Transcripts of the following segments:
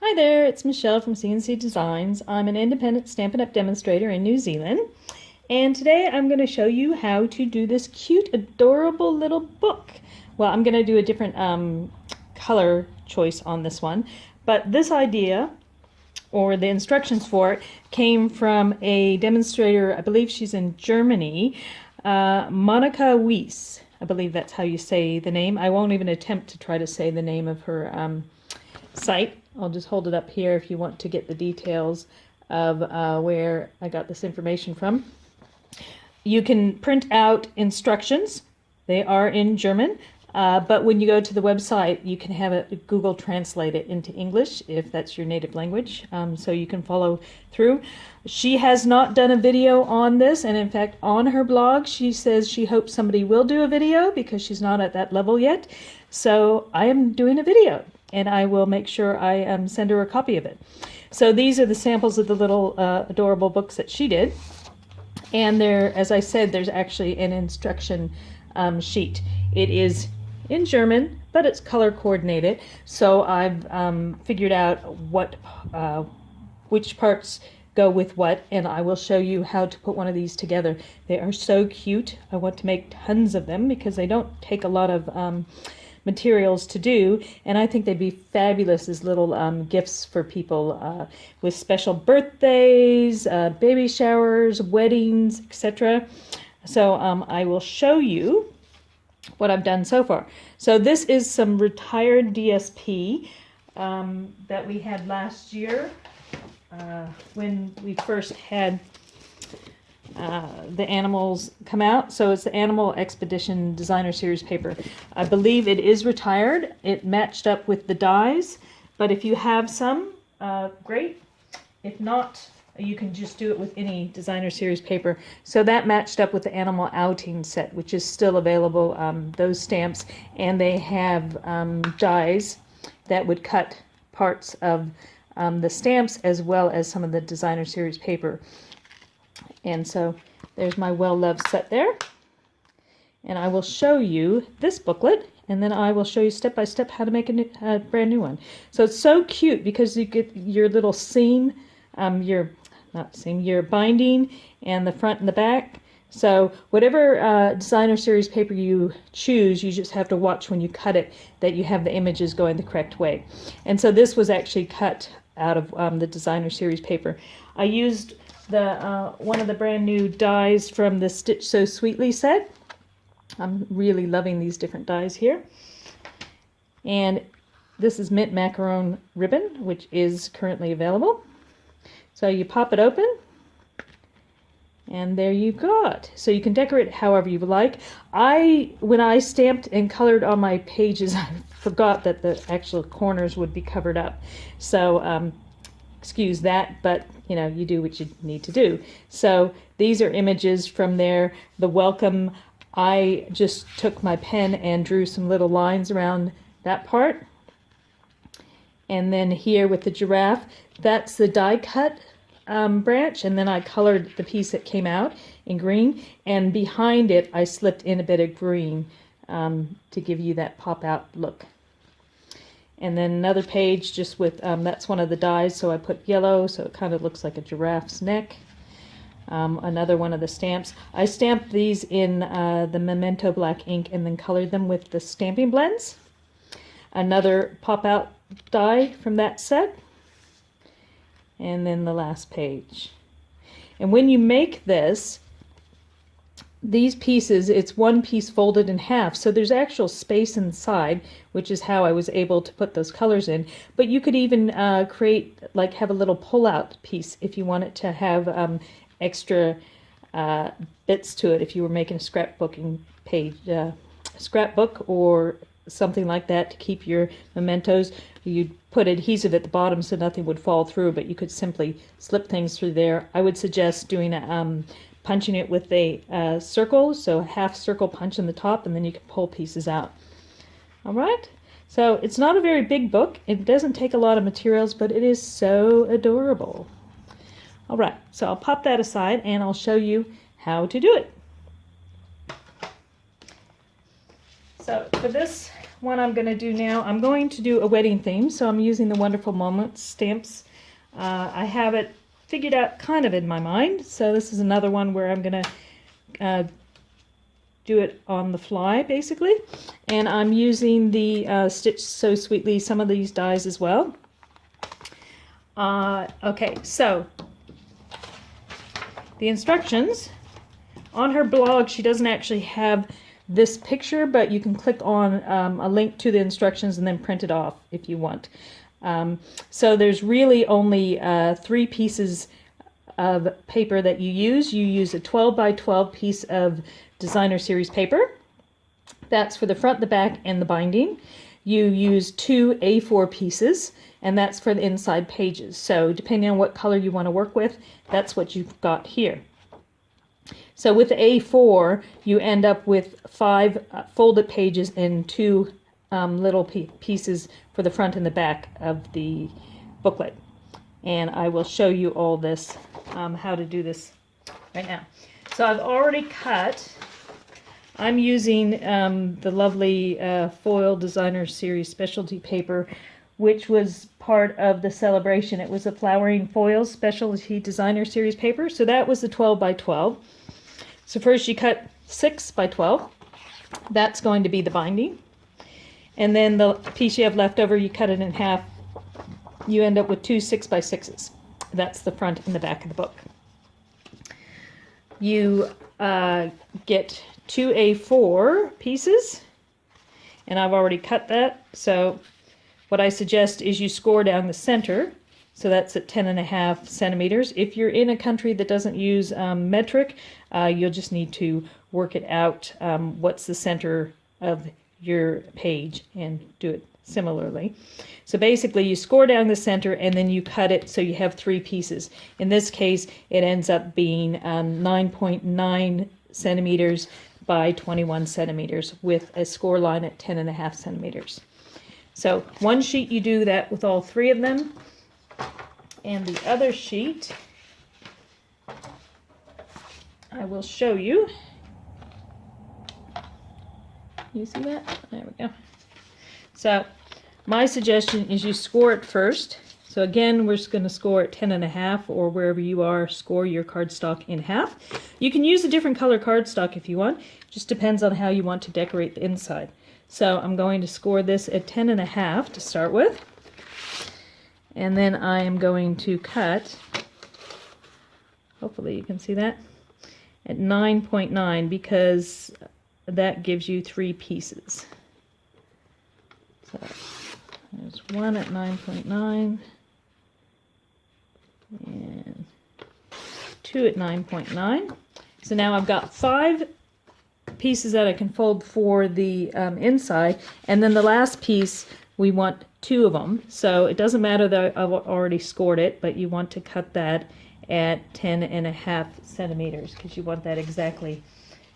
Hi there, it's Michelle from CNC Designs. I'm an independent Stampin' Up! Demonstrator in New Zealand, and today I'm going to show you how to do this cute, adorable little book. Well, I'm going to do a different color choice on this one, but this idea, or the instructions for it, came from a demonstrator. I believe she's in Germany, Monika Weiss. I believe that's how you say the name. I won't even attempt to try to say the name of her site. I'll just hold it up here if you want to get the details of where I got this information from. You can print out instructions. They are in German, but when you go to the website, you can have it Google translate it into English if that's your native language, so you can follow through. She has not done a video on this, and in fact on her blog she says she hopes somebody will do a video because she's not at that level yet. So I am doing a video, and I will make sure I send her a copy of it. So these are the samples of the little adorable books that she did. And there, as I said, there's actually an instruction sheet. It is in German, but it's color coordinated. So I've figured out which parts go with what, and I will show you how to put one of these together. They are so cute. I want to make tons of them because they don't take a lot of materials to do, and I think they'd be fabulous as little gifts for people with special birthdays, baby showers, weddings, etc. So I will show you what I've done so far. So this is some retired DSP that we had last year when we first had the animals come out. So it's the Animal Expedition Designer Series paper. I believe it is retired. It matched up with the dies, but if you have some, great. If not, you can just do it with any Designer Series paper. So that matched up with the Animal Outing set, which is still available, those stamps, and they have dies that would cut parts of the stamps as well as some of the Designer Series paper. And so there's my well-loved set there. And I will show you this booklet, and then I will show you step by step how to make a brand new one. So it's so cute because you get your little seam, your binding, and the front and the back. So whatever Designer Series paper you choose, you just have to watch when you cut it that you have the images going the correct way. And so this was actually cut out of the Designer Series paper. I used one of the brand new dies from the Stitch So Sweetly set. I'm really loving these different dies here. And this is mint macaron ribbon, which is currently available. So you pop it open, and there you go. So you can decorate it however you like. When I stamped and colored on my pages, I forgot that the actual corners would be covered up. So excuse that, but you know, you do what you need to do. So these are images from there. The welcome, I just took my pen and drew some little lines around that part. And then here with the giraffe, that's the die cut branch, and then I colored the piece that came out in green, and behind it I slipped in a bit of green to give you that pop out look. And then another page just with, that's one of the dies, so I put yellow, so it kind of looks like a giraffe's neck. Another one of the stamps. I stamped these in the Memento black ink and then colored them with the stamping blends. Another pop-out die from that set. And then the last page. And when you make this, these pieces, it's one piece folded in half, so there's actual space inside, which is how I was able to put those colors in. But you could even create, like, have a little pull-out piece if you want it to have extra bits to it. If you were making a scrapbooking page, scrapbook or something like that to keep your mementos, you'd put adhesive at the bottom so nothing would fall through, but you could simply slip things through there. I would suggest doing a punching it with a circle, so a half circle punch in the top, and then you can pull pieces out. All right, so it's not a very big book. It doesn't take a lot of materials, but it is so adorable. All right, so I'll pop that aside and I'll show you how to do it. So for this one I'm going to do now, I'm going to do a wedding theme, so I'm using the Wonderful Moments stamps. I have it figured out kind of in my mind, so this is another one where I'm going to do it on the fly, basically. And I'm using the Stitch So Sweetly, some of these dies as well. Okay, so the instructions. On her blog, she doesn't actually have this picture, but you can click on a link to the instructions and then print it off if you want. So there's really only 3 pieces of paper that you use. You use a 12 by 12 piece of designer series paper. That's for the front, the back, and the binding. You use 2 A4 pieces, and that's for the inside pages. So depending on what color you want to work with, that's what you've got here. So with the A4, you end up with 5 folded pages and 2 little pieces for the front and the back of the booklet. And I will show you all this, how to do this right now. So I've already cut. I'm using the lovely foil designer series specialty paper, which was part of the celebration. It was a flowering foil specialty designer series paper. So that was the 12 by 12. So first you cut 6 by 12. That's going to be the binding. And then the piece you have left over, you cut it in half. You end up with 2 6 by 6s. That's the front and the back of the book. You get 2 A4 pieces, and I've already cut that. So what I suggest is you score down the center. So that's at 10.5 centimeters. If you're in a country that doesn't use metric, you'll just need to work it out what's the center of your page and do it similarly. So basically you score down the center and then you cut it so you have 3 pieces. In this case, it ends up being 9.9 centimeters by 21 centimeters with a score line at 10.5 centimeters. So one sheet you do that with all 3 of them. And the other sheet, I will show you. You see that? There we go. So my suggestion is you score it first. So again, we're just going to score at 10.5, or wherever you are, score your cardstock in half. You can use a different color cardstock if you want. Just depends on how you want to decorate the inside. So I'm going to score this at 10.5 to start with. And then I am going to cut, hopefully you can see that, at 9.9 because that gives you 3 pieces. So there's one at 9.9 and 2 at 9.9. So now I've got 5 pieces that I can fold for the inside, and then the last piece we want 2 of them. So it doesn't matter that I've already scored it, but you want to cut that at 10.5 centimeters because you want that exactly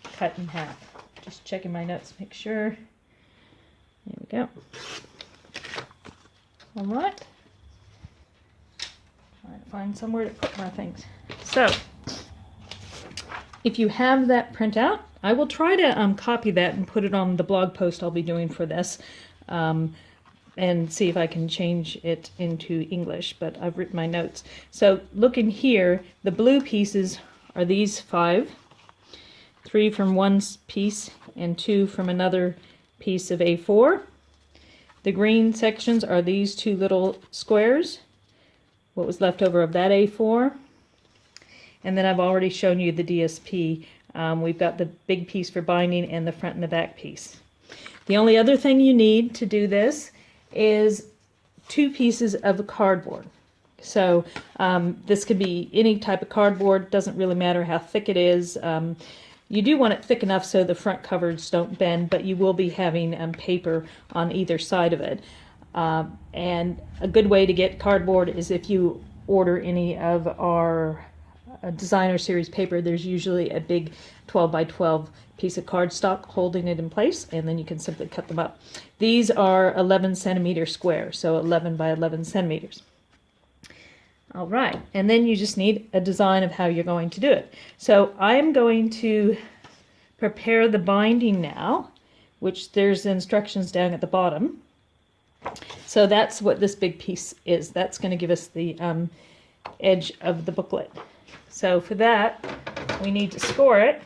cut in half. Just checking my notes, make sure. There we go. All right. Trying to find somewhere to put my things. So if you have that printout, I will try to copy that and put it on the blog post I'll be doing for this. And see if I can change it into English, but I've written my notes. So look in here, the blue pieces are these 5, 3 from one piece and 2 from another piece of A4. The green sections are these 2 little squares, what was left over of that A4. And then I've already shown you the DSP. We've got the big piece for binding and the front and the back piece. The only other thing you need to do this is 2 pieces of cardboard. So this could be any type of cardboard, doesn't really matter how thick it is. You do want it thick enough so the front covers don't bend, but you will be having paper on either side of it. And a good way to get cardboard is if you order any of our designer series paper, there's usually a big 12 by 12 piece of cardstock holding it in place, and then you can simply cut them up. These are 11 centimeter square, so 11 by 11 centimeters. All right, and then you just need a design of how you're going to do it. So I'm going to prepare the binding now which there's instructions down at the bottom. So that's what this big piece is. That's going to give us the edge of the booklet. So for that, we need to score it.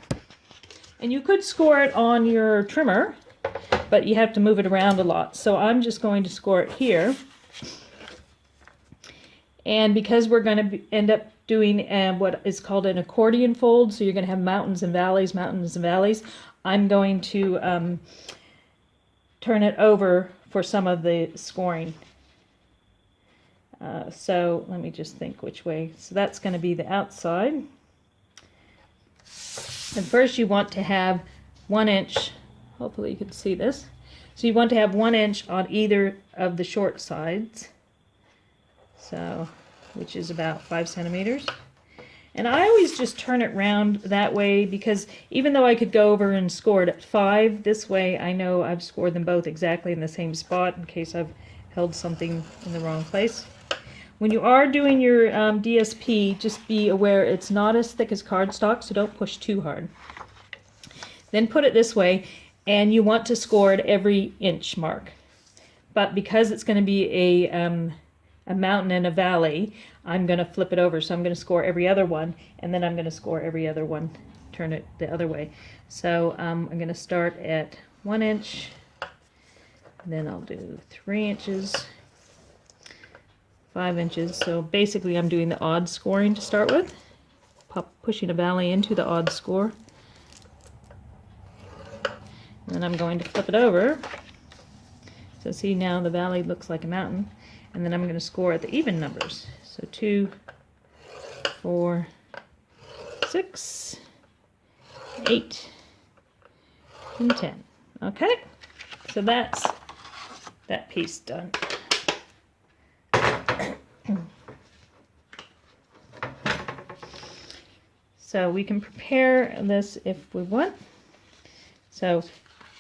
And you could score it on your trimmer, but you have to move it around a lot. So I'm just going to score it here. And because we're going to end up doing what is called an accordion fold, so you're going to have mountains and valleys, I'm going to turn it over for some of the scoring. So let me just think which way. So that's going to be the outside. And first you want to have 1 inch, hopefully you can see this. So you want to have 1 inch on either of the short sides. So, which is about 5 centimeters. And I always just turn it round that way because even though I could go over and score it at 5, this way I know I've scored them both exactly in the same spot in case I've held something in the wrong place. When you are doing your DSP, just be aware it's not as thick as cardstock, so don't push too hard. Then put it this way, and you want to score at every inch mark. But because it's going to be a mountain and a valley, I'm going to flip it over. So I'm going to score every other one, and then I'm going to score every other one, turn it the other way. So I'm going to start at 1 inch, then I'll do 3 inches, 5 inches. So basically I'm doing the odd scoring to start with, pushing a valley into the odd score. And then I'm going to flip it over. So see, now the valley looks like a mountain. And then I'm going to score at the even numbers. So 2, 4, 6, 8, and 10. Okay, so that's that piece done. So we can prepare this if we want. So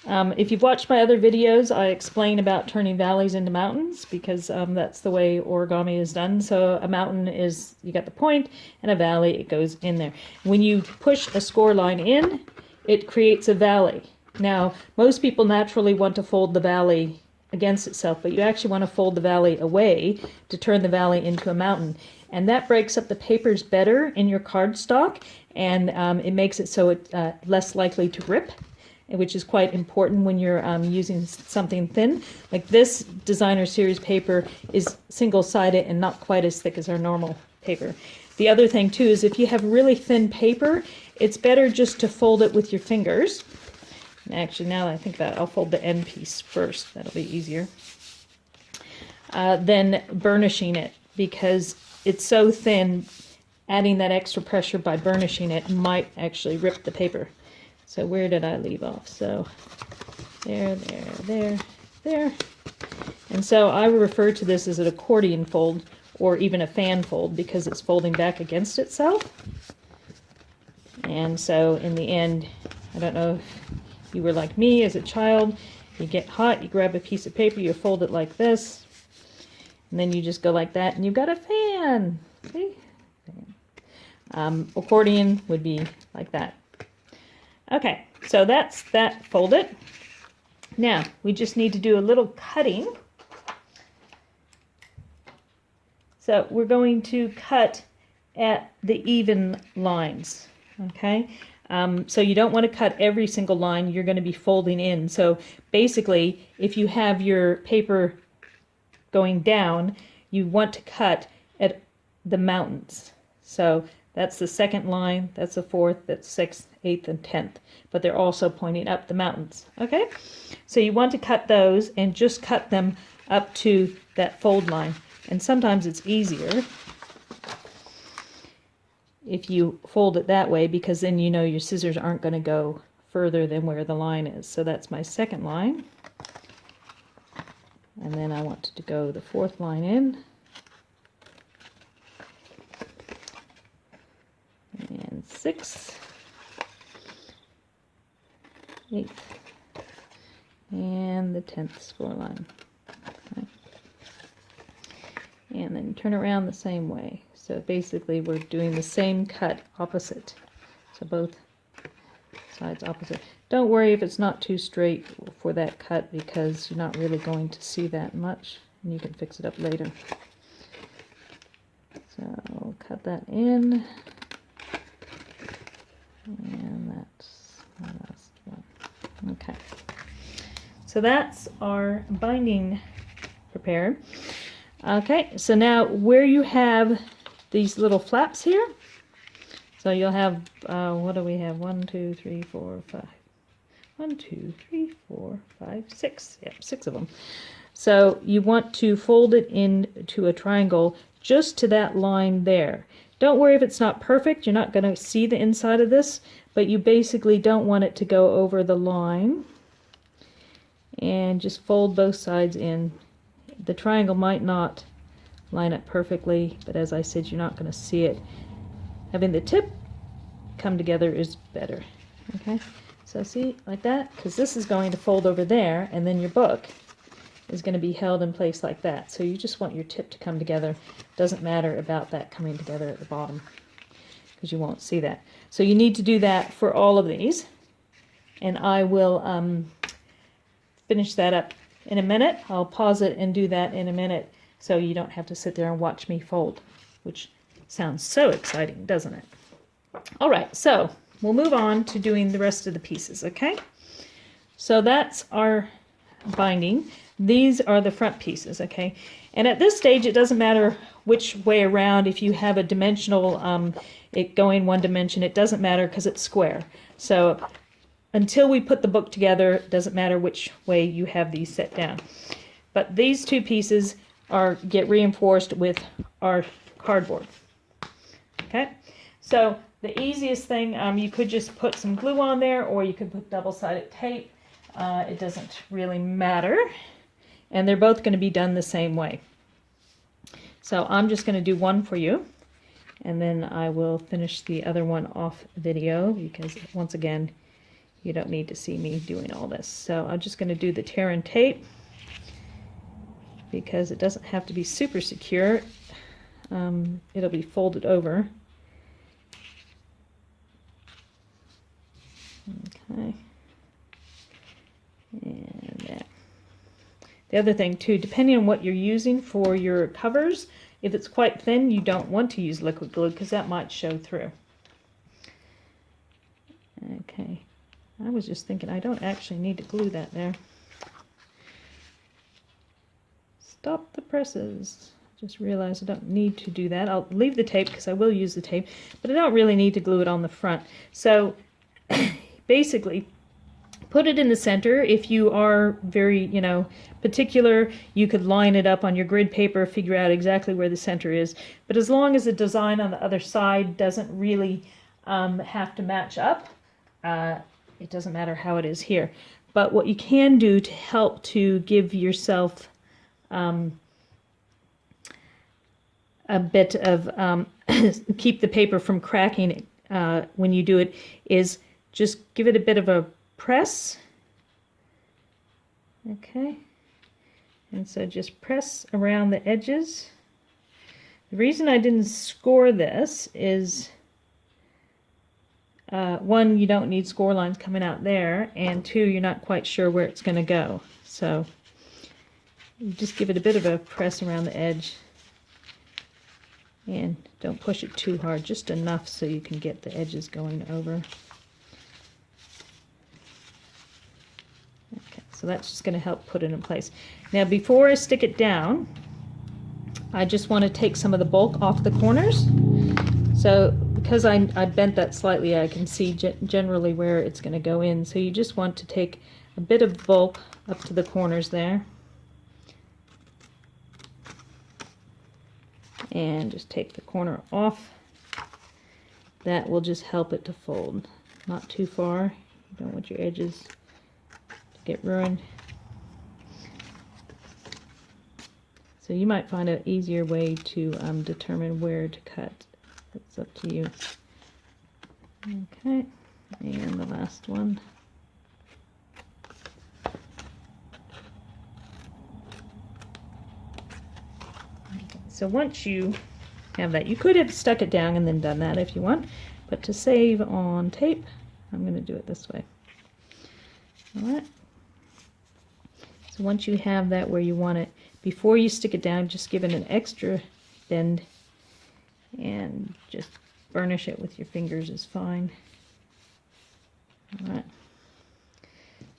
if you've watched my other videos, I explain about turning valleys into mountains because that's the way origami is done. So a mountain is, you got the point, and a valley, it goes in there. When you push a score line in, it creates a valley. Now, most people naturally want to fold the valley against itself, but you actually want to fold the valley away to turn the valley into a mountain. And that breaks up the papers better in your cardstock, and it makes it so it's less likely to rip, which is quite important when you're using something thin. Like this designer series paper is single-sided and not quite as thick as our normal paper. The other thing too is if you have really thin paper, it's better just to fold it with your fingers. Actually, now that I think about it, I'll fold the end piece first. That'll be easier. Then burnishing it, because it's so thin, adding that extra pressure by burnishing it might actually rip the paper. So where did I leave off? So there, there, there, there. And so I refer to this as an accordion fold or even a fan fold because it's folding back against itself. And so in the end, I don't know if you were like me as a child, you get hot, you grab a piece of paper, you fold it like this, and then you just go like that and you've got a fan. See? Accordion would be like that. Okay, so that's that folded. Now, we just need to do a little cutting. So we're going to cut at the even lines, okay? So you don't want to cut every single line, you're going to be folding in. So basically, if you have your paper going down, you want to cut at the mountains. So that's the second line, that's the fourth, that's sixth, eighth, and 10th. But they're also pointing up the mountains, okay? So you want to cut those and just cut them up to that fold line. And sometimes it's easier if you fold it that way because then you know your scissors aren't going to go further than where the line is. So that's my second line. And then I want to go the fourth line in. And sixth, eighth, and the 10th score line. Okay. And then turn around the same way. So basically we're doing the same cut opposite. So both sides opposite. Don't worry if it's not too straight for that cut, because you're not really going to see that much, and you can fix it up later. So I'll cut that in, and that's the last one. Okay, so that's our binding prepared. Okay, so now where you have these little flaps here, so you'll have, what do we have? 1, 2, 3, 4, 5. 1, 2, 3, 4, 5, 6. Yep, 6 of them. So you want to fold it into a triangle just to that line there. Don't worry if it's not perfect. You're not going to see the inside of this, but you basically don't want it to go over the line. And just fold both sides in. The triangle might not line up perfectly, but as I said, you're not going to see it. Having the tip come together is better. Okay, so see, like that, because this is going to fold over there, and then your book is going to be held in place like that. So you just want your tip to come together. Doesn't matter about that coming together at the bottom, because you won't see that. So you need to do that for all of these, and I will finish that up in a minute. I'll pause it and do that in a minute, so you don't have to sit there and watch me fold, which sounds so exciting, doesn't it? All right, so we'll move on to doing the rest of the pieces, okay? So that's our binding. These are the front pieces, okay? And at this stage, it doesn't matter which way around. If you have a dimensional, it going one dimension, it doesn't matter because it's square. So until we put the book together, it doesn't matter which way you have these set down. But these two pieces get reinforced with our cardboard. Okay, so the easiest thing, you could just put some glue on there, or you could put double-sided tape. It doesn't really matter, and they're both going to be done the same way. So I'm just going to do one for you, and then I will finish the other one off video, because once again, you don't need to see me doing all this. So I'm just going to do the tear and tape, because it doesn't have to be super secure. It'll be folded over. Okay. And that. The other thing too, depending on what you're using for your covers, if it's quite thin, you don't want to use liquid glue, because that might show through. Okay. I was just thinking I don't actually need to glue that there. Stop the presses. Just realized I don't need to do that. I'll leave the tape because I will use the tape, but I don't really need to glue it on the front. So basically, put it in the center. If you are very, particular, you could line it up on your grid paper, figure out exactly where the center is. But as long as the design on the other side doesn't really have to match up, it doesn't matter how it is here. But what you can do to help to give yourself a bit of keep the paper from cracking when you do it is just give it a bit of a press. Okay, and so just press around the edges. The reason I didn't score this is one, you don't need score lines coming out there, and two, you're not quite sure where it's going to go. So you just give it a bit of a press around the edge, and don't push it too hard, just enough so you can get the edges going over. Okay, so that's just going to help put it in place. Now before I stick it down, I just want to take some of the bulk off the corners. So because I bent that slightly, I can see generally where it's going to go in. So you just want to take a bit of bulk up to the corners there. And just take the corner off. That will just help it to fold. Not too far. You don't want your edges to get ruined. So you might find an easier way to determine where to cut. It's up to you. Okay, and the last one. So once you have that, you could have stuck it down and then done that if you want, but to save on tape, I'm going to do it this way. All right. So once you have that where you want it, before you stick it down, just give it an extra bend and just burnish it with your fingers is fine. All right.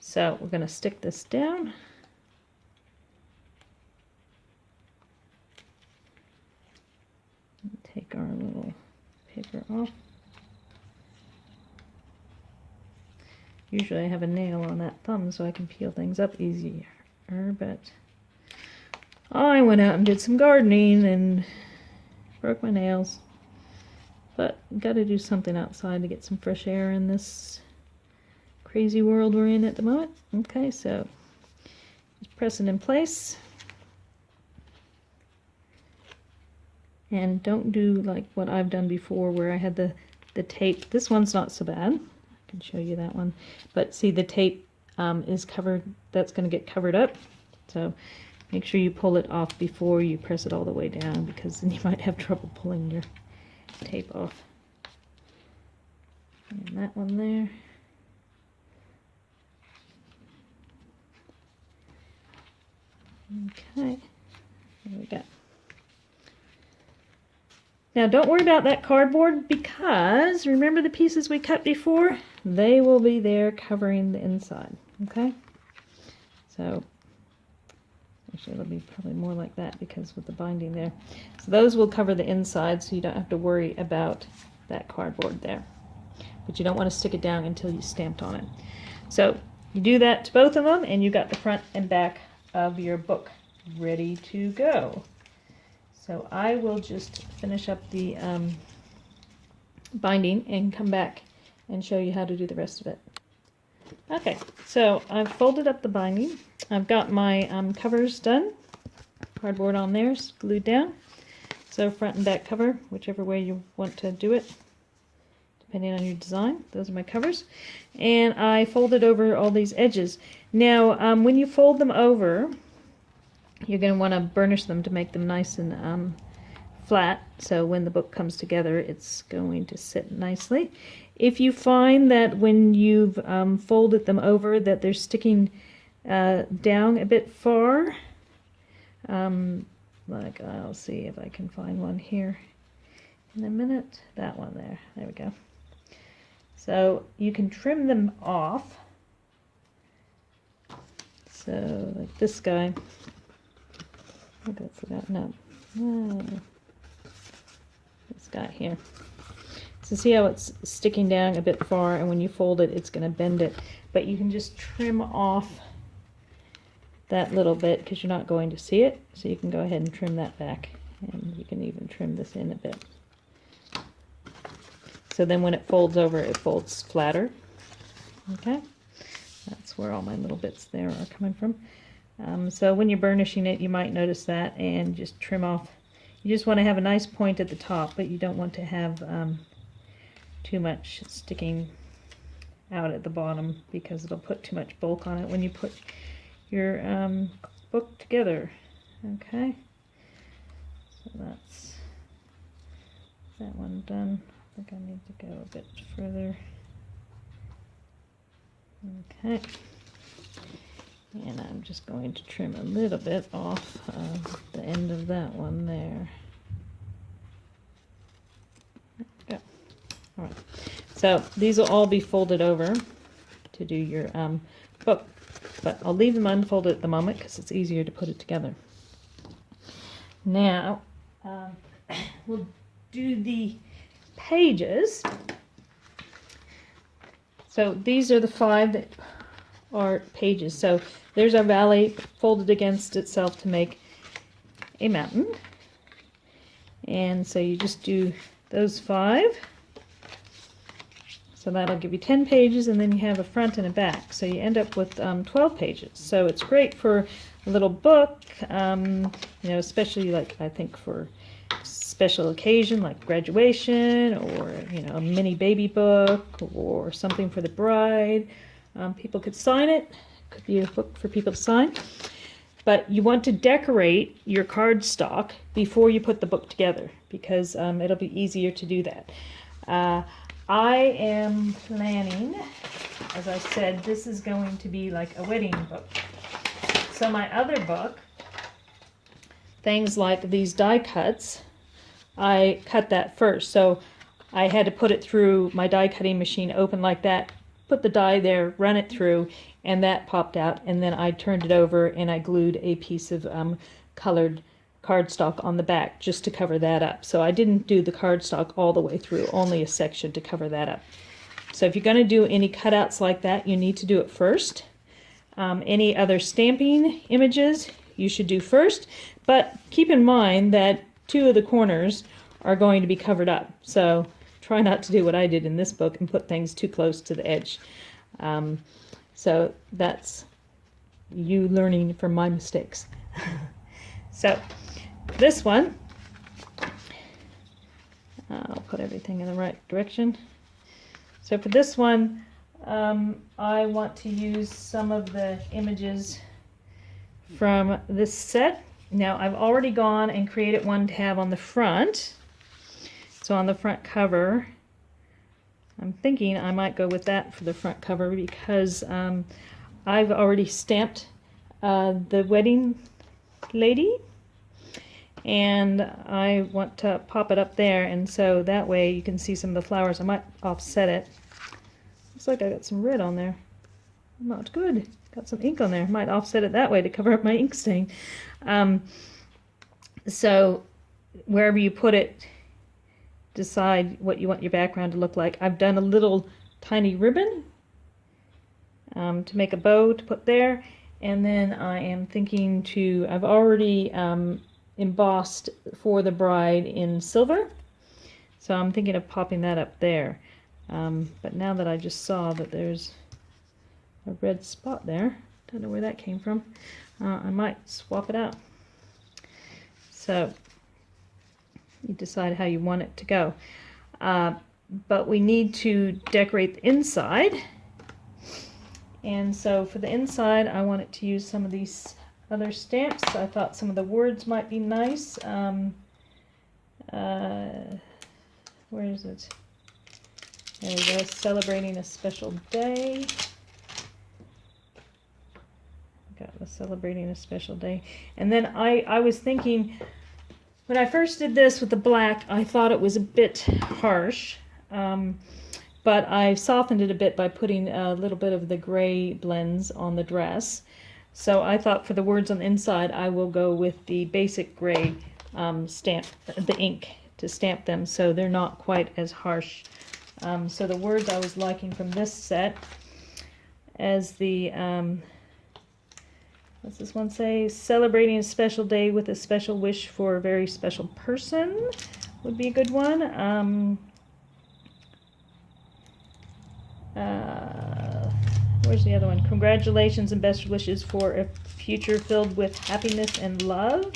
So we're going to stick this down. Take our little paper off. Usually I have a nail on that thumb so I can peel things up easier, but I went out and did some gardening and broke my nails. But got to do something outside to get some fresh air in this crazy world we're in at the moment. Okay, so just press it in place. And don't do like what I've done before where I had the tape. This one's not so bad. I can show you that one. But see, the tape is covered. That's going to get covered up. So make sure you pull it off before you press it all the way down, because then you might have trouble pulling your tape off. And that one there. Okay, there we go. Now don't worry about that cardboard, because remember the pieces we cut before? They will be there covering the inside, okay? So, actually it'll be probably more like that because with the binding there. So those will cover the inside, so you don't have to worry about that cardboard there. But you don't want to stick it down until you stamped on it. So you do that to both of them, and you got the front and back of your book ready to go. So I will just finish up the binding and come back and show you how to do the rest of it. Okay, so I've folded up the binding. I've got my covers done. Cardboard on there, glued down. So front and back cover, whichever way you want to do it, depending on your design. Those are my covers. And I folded over all these edges. Now, when you fold them over, you're going to want to burnish them to make them nice and flat, so when the book comes together it's going to sit nicely. If you find that when you've folded them over that they're sticking down a bit far, like I'll see if I can find one here in a minute. That one there. There we go. So you can trim them off. So like this guy. I forgot. No. This guy here. So see how it's sticking down a bit far, and when you fold it, it's going to bend it. But you can just trim off that little bit because you're not going to see it. So you can go ahead and trim that back, and you can even trim this in a bit. So then when it folds over, it folds flatter. Okay, that's where all my little bits there are coming from. So when you're burnishing it, you might notice that, and just trim off. You just want to have a nice point at the top, but you don't want to have too much sticking out at the bottom, because it'll put too much bulk on it when you put your book together. Okay, so that's that one done. I think I need to go a bit further. Okay. And I'm just going to trim a little bit off the end of that one there. There we go. All right. So these will all be folded over to do your book, but I'll leave them unfolded at the moment because it's easier to put it together. Now we'll do the pages. So these are the 5 that are pages. So there's our valley folded against itself to make a mountain. And so you just do those 5. So that'll give you 10 pages, and then you have a front and a back. So you end up with 12 pages. So it's great for a little book, you know, especially like I think for special occasion like graduation, or you know, a mini baby book, or something for the bride. People could sign it. Could be a book for people to sign. But you want to decorate your cardstock before you put the book together, because it'll be easier to do that. I am planning, as I said, this is going to be like a wedding book. So my other book, things like these die cuts, I cut that first. So I had to put it through my die cutting machine open like that, put the die there, run it through, and that popped out. And then I turned it over and I glued a piece of colored cardstock on the back just to cover that up. So I didn't do the cardstock all the way through, only a section to cover that up. So if you're going to do any cutouts like that, you need to do it first. Any other stamping images you should do first, but keep in mind that 2 of the corners are going to be covered up. So try not to do what I did in this book and put things too close to the edge. So that's you learning from my mistakes. So this one, I'll put everything in the right direction. So for this one, I want to use some of the images from this set. Now I've already gone and created one to have on the front. So on the front cover, I'm thinking I might go with that for the front cover because I've already stamped the wedding lady, and I want to pop it up there, and so that way you can see some of the flowers. I might offset it. Looks like I got some red on there. Not good. Got some ink on there. Might offset it that way to cover up my ink stain. So wherever you put it, decide what you want your background to look like. I've done a little tiny ribbon to make a bow to put there, and then I am thinking to, I've already embossed for the bride in silver, so I'm thinking of popping that up there. But now that I just saw that there's a red spot there, don't know where that came from, I might swap it out. So you decide how you want it to go. But we need to decorate the inside. And so for the inside, I wanted to use some of these other stamps. I thought some of the words might be nice. Where is it? There we go, celebrating a special day. Got the celebrating a special day. And then I was thinking, when I first did this with the black, I thought it was a bit harsh, but I softened it a bit by putting a little bit of the gray blends on the dress. So I thought for the words on the inside, I will go with the basic gray stamp, the ink, to stamp them so they're not quite as harsh. So the words I was liking from this set, as the, what's this one say? Celebrating a special day with a special wish for a very special person would be a good one. Where's the other one? Congratulations and best wishes for a future filled with happiness and love.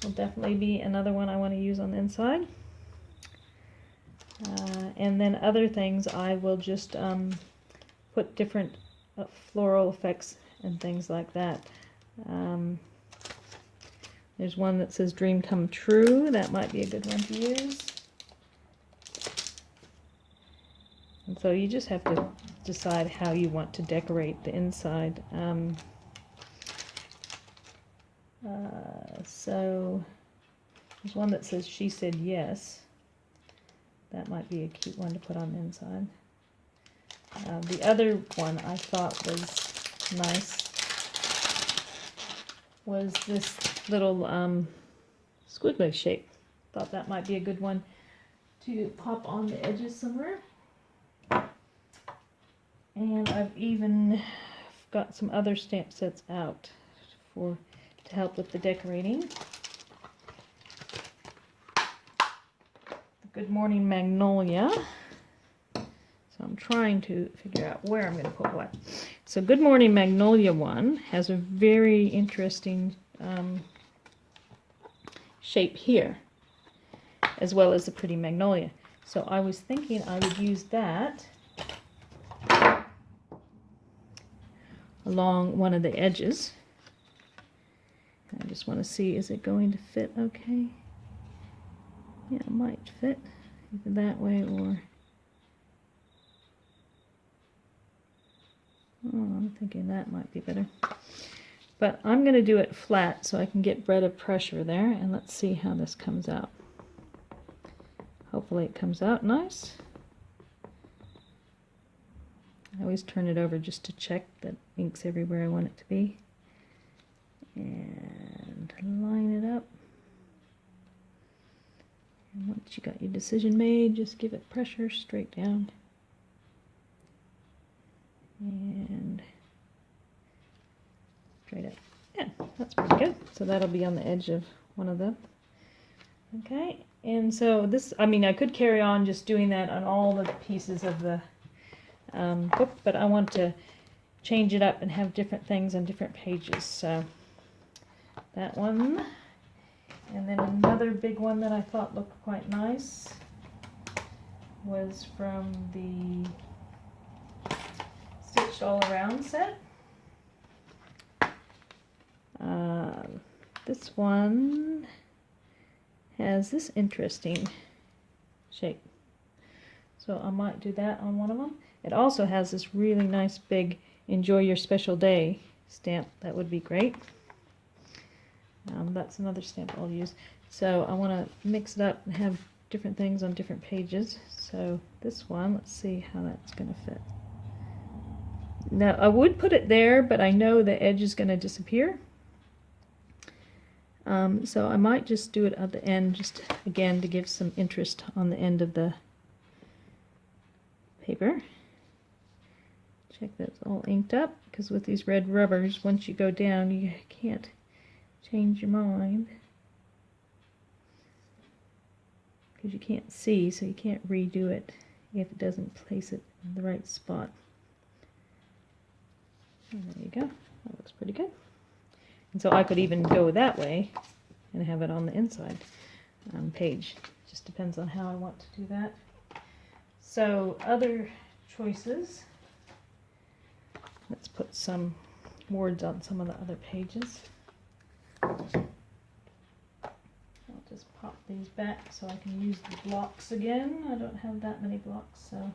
Will definitely be another one I want to use on the inside. And then other things I will just put different floral effects and things like that. There's one that says dream come true. That might be a good one to use. And so you just have to decide how you want to decorate the inside. So there's one that says she said yes. That might be a cute one to put on the inside. The other one I thought was nice was this little squiggly shape. Thought that might be a good one to pop on the edges somewhere. And I've even got some other stamp sets out to help with the decorating. Good Morning Magnolia. So I'm trying to figure out where I'm going to put what. So Good Morning Magnolia one has a very interesting shape here, as well as the pretty magnolia. So I was thinking I would use that along one of the edges. I just want to see, is it going to fit okay? Yeah, it might fit either that way or I'm thinking that might be better. But I'm going to do it flat so I can get breadth of pressure there, and let's see how this comes out. Hopefully it comes out nice. I always turn it over just to check that ink's everywhere I want it to be. And line it up. And once you got your decision made, just give it pressure straight down. And straight up. Yeah, that's pretty good. So that'll be on the edge of one of them. Okay, and so this, I mean, I could carry on just doing that on all the pieces of the book, but I want to change it up and have different things on different pages. So that one, and then another big one that I thought looked quite nice was from the Stitched All Around set. This one has this interesting shape, so I might do that on one of them. It also has this really nice big "Enjoy Your Special Day" stamp. That would be great. That's another stamp I'll use. So I want to mix it up and have different things on different pages. So this one, let's see how that's going to fit. Now I would put it there, but I know the edge is going to disappear. So I might just do it at the end, just again to give some interest on the end of the paper. Check that it's all inked up, because with these red rubbers, once you go down, you can't change your mind. Because you can't see, so you can't redo it if it doesn't place it in the right spot. And there you go. That looks pretty good. And so I could even go that way and have it on the inside page. Just depends on how I want to do that. So other choices. Let's put some words on some of the other pages. I'll just pop these back so I can use the blocks again. I don't have that many blocks, so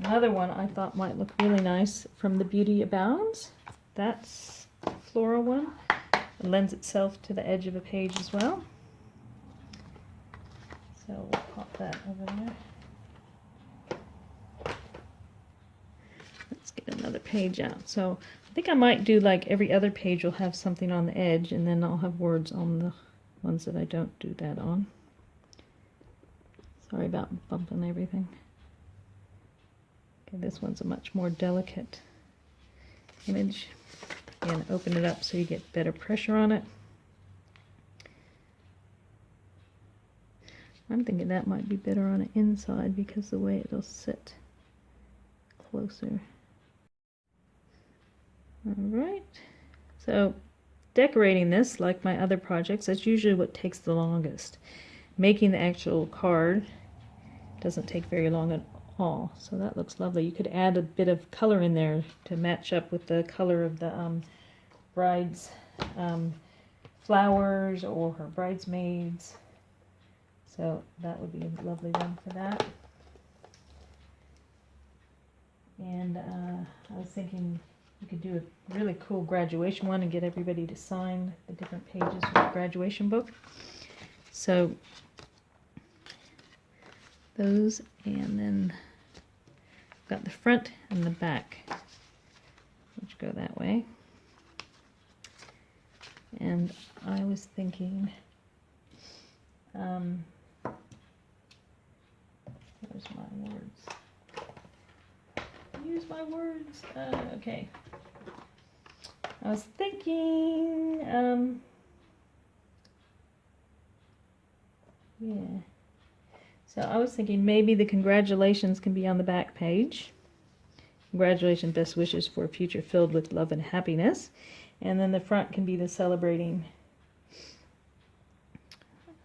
another one I thought might look really nice from the Beauty Abounds. That's the floral one. It lends itself to the edge of a page as well. So we'll pop that over there. Let's get another page out. So I think I might do like every other page will have something on the edge, and then I'll have words on the ones that I don't do that on. Sorry about bumping everything. Okay, this one's a much more delicate image. And open it up so you get better pressure on it. I'm thinking that might be better on the inside because the way it'll sit closer. Alright, so decorating this, like my other projects, that's usually what takes the longest. Making the actual card doesn't take very long at all, so that looks lovely. You could add a bit of color in there to match up with the color of the bride's flowers or her bridesmaids. So that would be a lovely one for that. And I was thinking you could do a really cool graduation one and get everybody to sign the different pages of the graduation book. So those, and then got the front and the back, which go that way. And I was thinking, where's my words? Use my words. Okay. I was thinking, yeah. So I was thinking maybe the congratulations can be on the back page. Congratulations, best wishes for a future filled with love and happiness. And then the front can be the celebrating.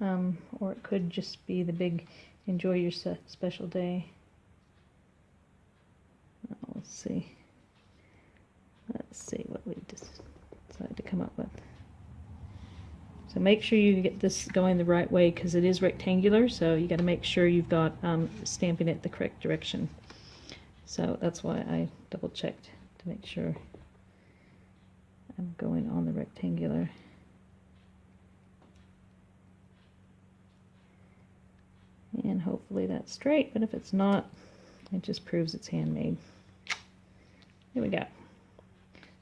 Or it could just be the big enjoy your special day. Let's see. Let's see what we decided to come up with. So make sure you get this going the right way because it is rectangular, so you got to make sure you've got stamping it the correct direction. So that's why I double checked to make sure I'm going on the rectangular. And hopefully that's straight, but if it's not, it just proves it's handmade. Here we go.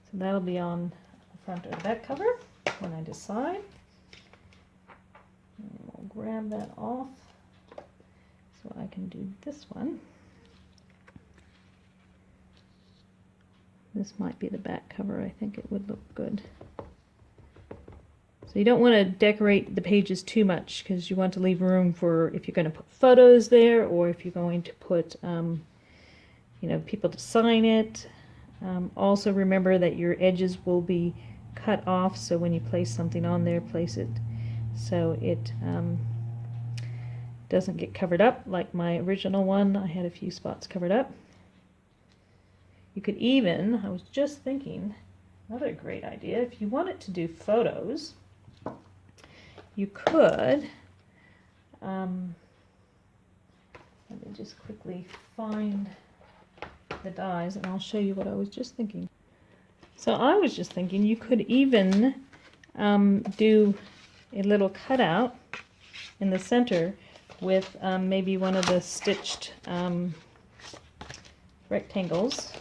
So that'll be on the front or the back cover when I decide. And we'll grab that off so I can do this one. This might be the back cover. I think it would look good. So you don't want to decorate the pages too much because you want to leave room for if you're going to put photos there or if you're going to put, you know, people to sign it. Also remember that your edges will be cut off, so when you place something on there, place it so it doesn't get covered up like my original one. I had a few spots covered up. You could even, I was just thinking, another great idea, if you wanted to do photos, you could, let me just quickly find the dies and I'll show you what I was just thinking. So I was just thinking you could even do a little cutout in the center with maybe one of the stitched rectangles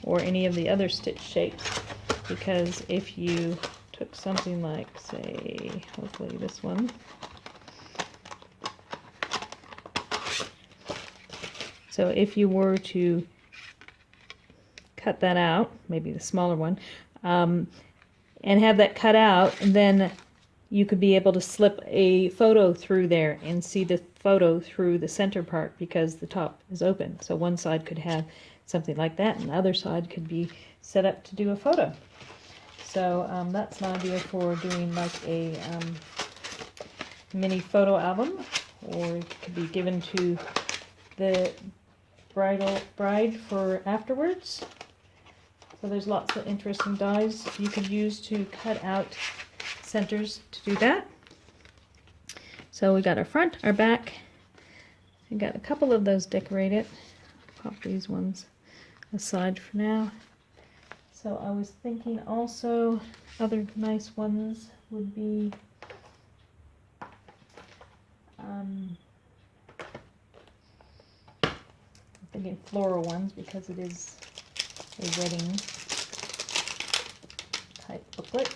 or any of the other stitch shapes, because if you took something like, say, hopefully this one, so if you were to cut that out, maybe the smaller one, and have that cut out, and then you could be able to slip a photo through there and see the photo through the center part because the top is open. So one side could have something like that and the other side could be set up to do a photo. So that's an idea for doing like a mini photo album, or it could be given to the bride for afterwards. So there's lots of interesting dies you could use to cut out centers to do that. So we got our front, our back. We got a couple of those decorated. Pop these ones aside for now. So I was thinking also other nice ones would be I'm thinking floral ones because it is a wedding type booklet.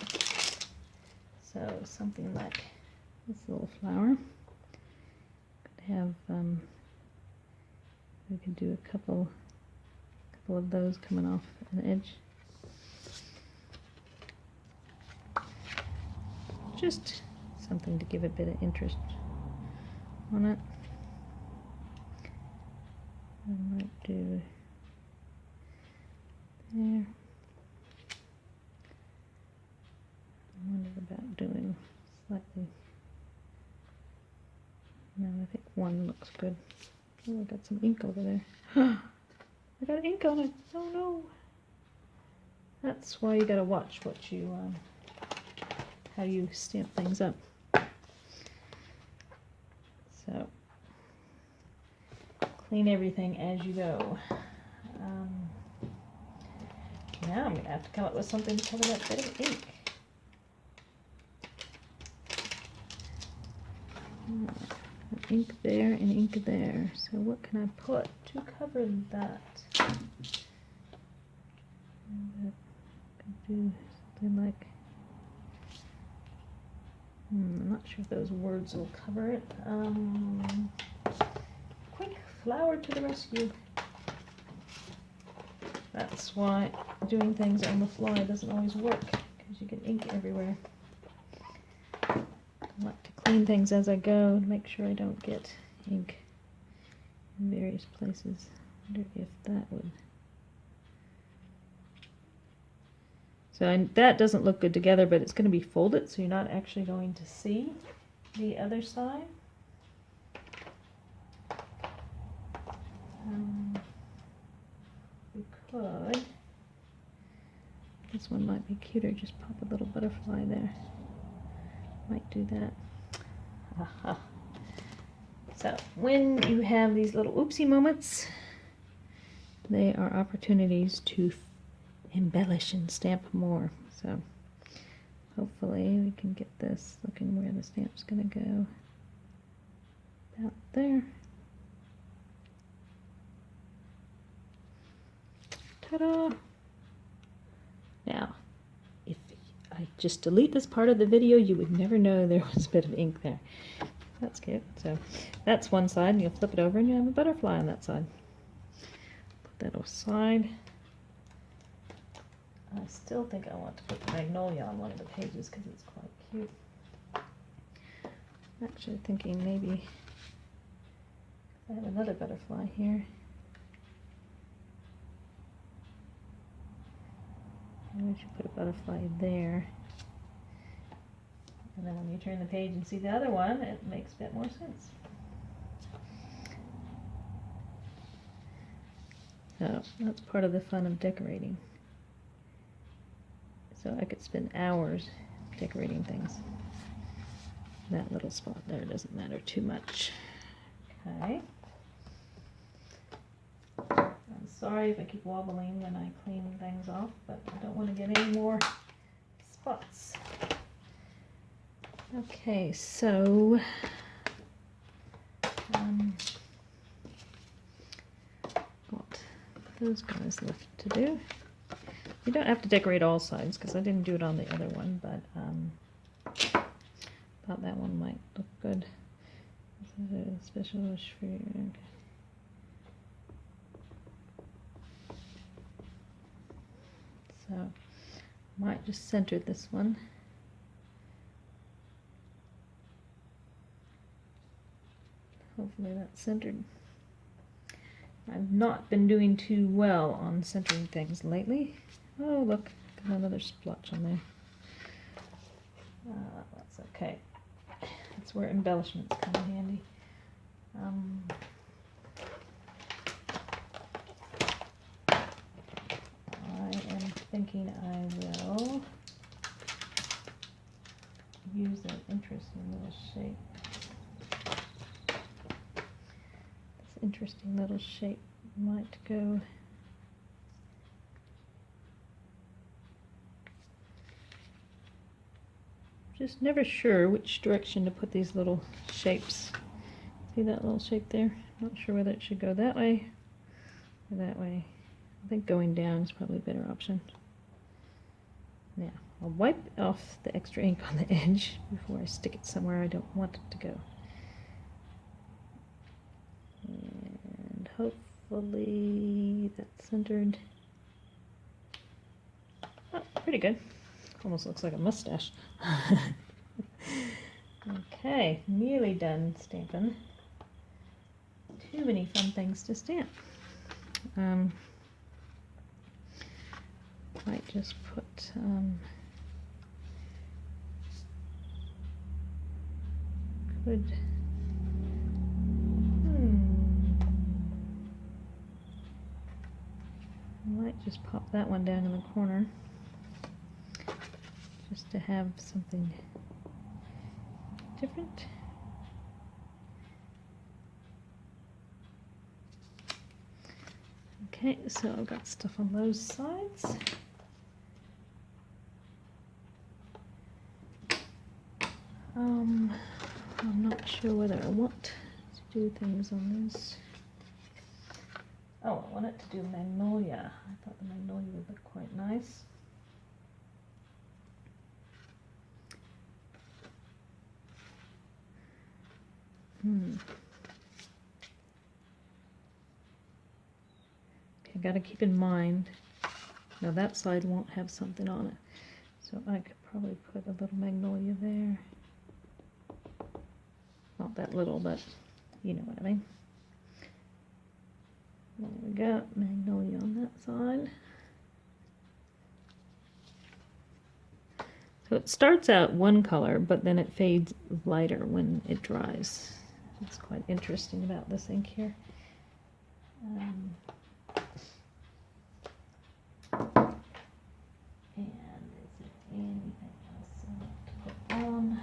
So something like this little flower. Could have we could do a couple of those coming off an edge. Just something to give a bit of interest on it. I might do there. I wondered about doing slightly. No, I think one looks good. Oh, I got some ink over there. I got ink on it. Oh no. That's why you gotta watch what you how you stamp things up. So clean everything as you go. Now I'm gonna have to come up with something to cover that bit of ink. Ink there and ink there. So what can I put to cover that? I could do something like, I'm not sure if those words will cover it. Quick flower to the rescue. That's why doing things on the fly doesn't always work, because you get ink everywhere. I like to clean things as I go to make sure I don't get ink in various places. I wonder if that would... So that doesn't look good together, but it's going to be folded, so you're not actually going to see the other side. We could... This one might be cuter, just pop a little butterfly there. Might do that. Aha. So when you have these little oopsie moments, they are opportunities to embellish and stamp more. So hopefully we can get this looking where the stamp's going to go. About there. Ta-da! Now, if I just delete this part of the video, you would never know there was a bit of ink there. That's cute. So that's one side, and you'll flip it over and you have a butterfly on that side. Put that aside. I still think I want to put the Magnolia on one of the pages because it's quite cute. I'm actually thinking maybe I have another butterfly here. Maybe we should put a butterfly there. And then when you turn the page and see the other one, it makes a bit more sense. So that's part of the fun of decorating. So I could spend hours decorating things. That little spot there doesn't matter too much. Okay. I'm sorry if I keep wobbling when I clean things off, but I don't want to get any more spots. Okay, so got those guys left to do. You don't have to decorate all sides because I didn't do it on the other one, but thought that one might look good. This is a special wish for you. Okay. So might just center this one. Hopefully that's centered. I've not been doing too well on centering things lately. Oh look, got another splotch on there. That's okay. That's where embellishments come in handy. I am thinking I will use an interesting little shape. This interesting little shape might go just never sure which direction to put these little shapes. See that little shape there? Not sure whether it should go that way or that way. I think going down is probably a better option. Now, I'll wipe off the extra ink on the edge before I stick it somewhere I don't want it to go. And hopefully that's centered. Oh, pretty good. Almost looks like a mustache. Okay, nearly done stamping. Too many fun things to stamp. Might just put could might just pop that one down in the corner just to have something different. Okay, so I've got stuff on those sides. I'm not sure whether I want to do things on this. Oh, I wanted to do Magnolia. I thought the Magnolia would look quite nice. Okay, got to keep in mind, now that side won't have something on it, so I could probably put a little Magnolia there. Not that little, but you know what I mean. There we go, Magnolia on that side. So it starts out one color, but then it fades lighter when it dries. It's quite interesting about this ink here. And is there anything else I want to put on?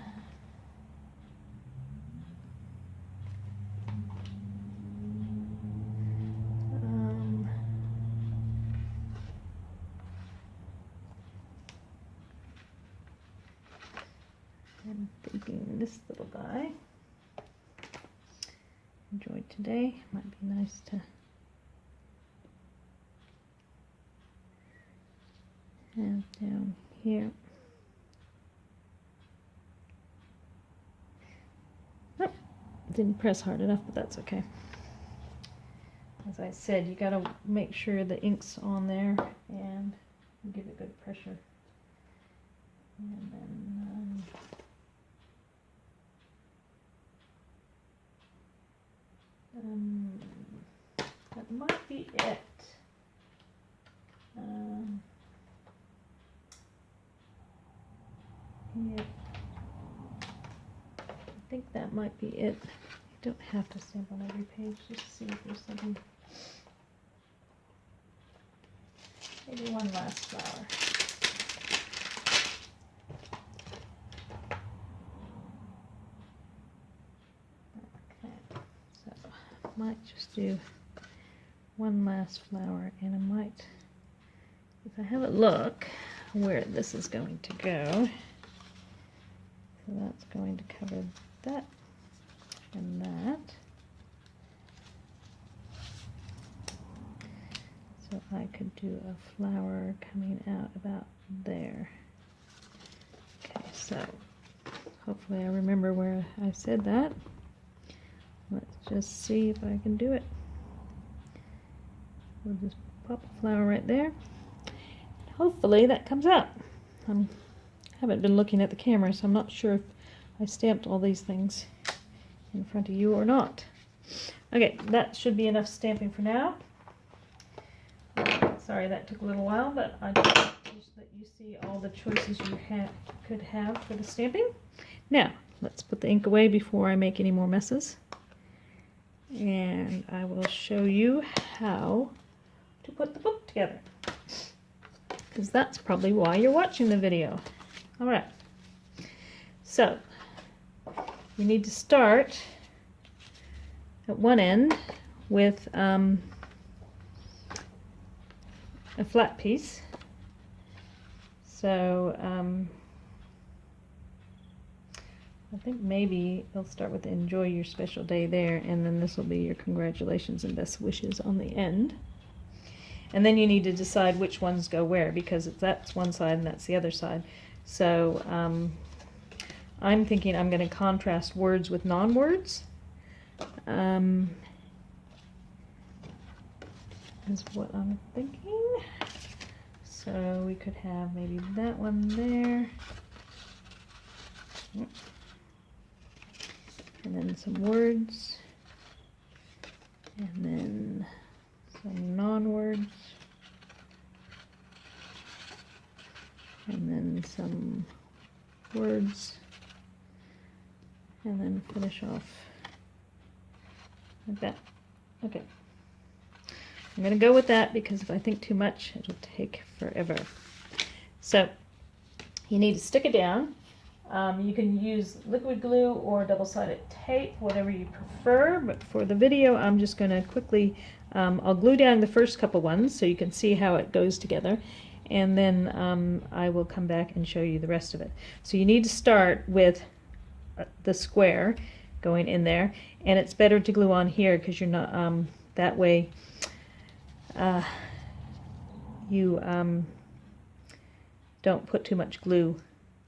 I'm thinking this little guy enjoyed today. Might be nice to have down here. Oh, didn't press hard enough, but that's okay. As I said, you gotta make sure the ink's on there and give it good pressure. And then that might be it. Yeah, I think that might be it. You don't have to stamp on every page, just see if there's something. Maybe one last flower. Okay, so I might just do one last flower, and I might, if I have a look where this is going to go, so that's going to cover that and that. So I could do a flower coming out about there. Okay, so hopefully I remember where I said that. Let's just see if I can do it. We'll just pop a flower right there. Hopefully that comes out. I haven't been looking at the camera, so I'm not sure if I stamped all these things in front of you or not. Okay, that should be enough stamping for now. Sorry that took a little while, but I just let you see all the choices you could have for the stamping. Now, let's put the ink away before I make any more messes. And I will show you how to put the book together, because that's probably why you're watching the video. All right, so you need to start at one end with a flat piece. So I think maybe you'll start with enjoy your special day there, and then this will be your congratulations and best wishes on the end. And then you need to decide which ones go where, because that's one side and that's the other side. So I'm thinking I'm going to contrast words with non-words. Is what I'm thinking. So we could have maybe that one there. And then some words. And then some non-words. And then some words. And then finish off like that. Okay. I'm going to go with that because if I think too much, it'll take forever. So you need to stick it down. You can use liquid glue or double-sided tape, whatever you prefer. But for the video, I'm just going to quickly, I'll glue down the first couple ones so you can see how it goes together. And then I will come back and show you the rest of it. So you need to start with the square going in there. And it's better to glue on here because you're not, that way, you don't put too much glue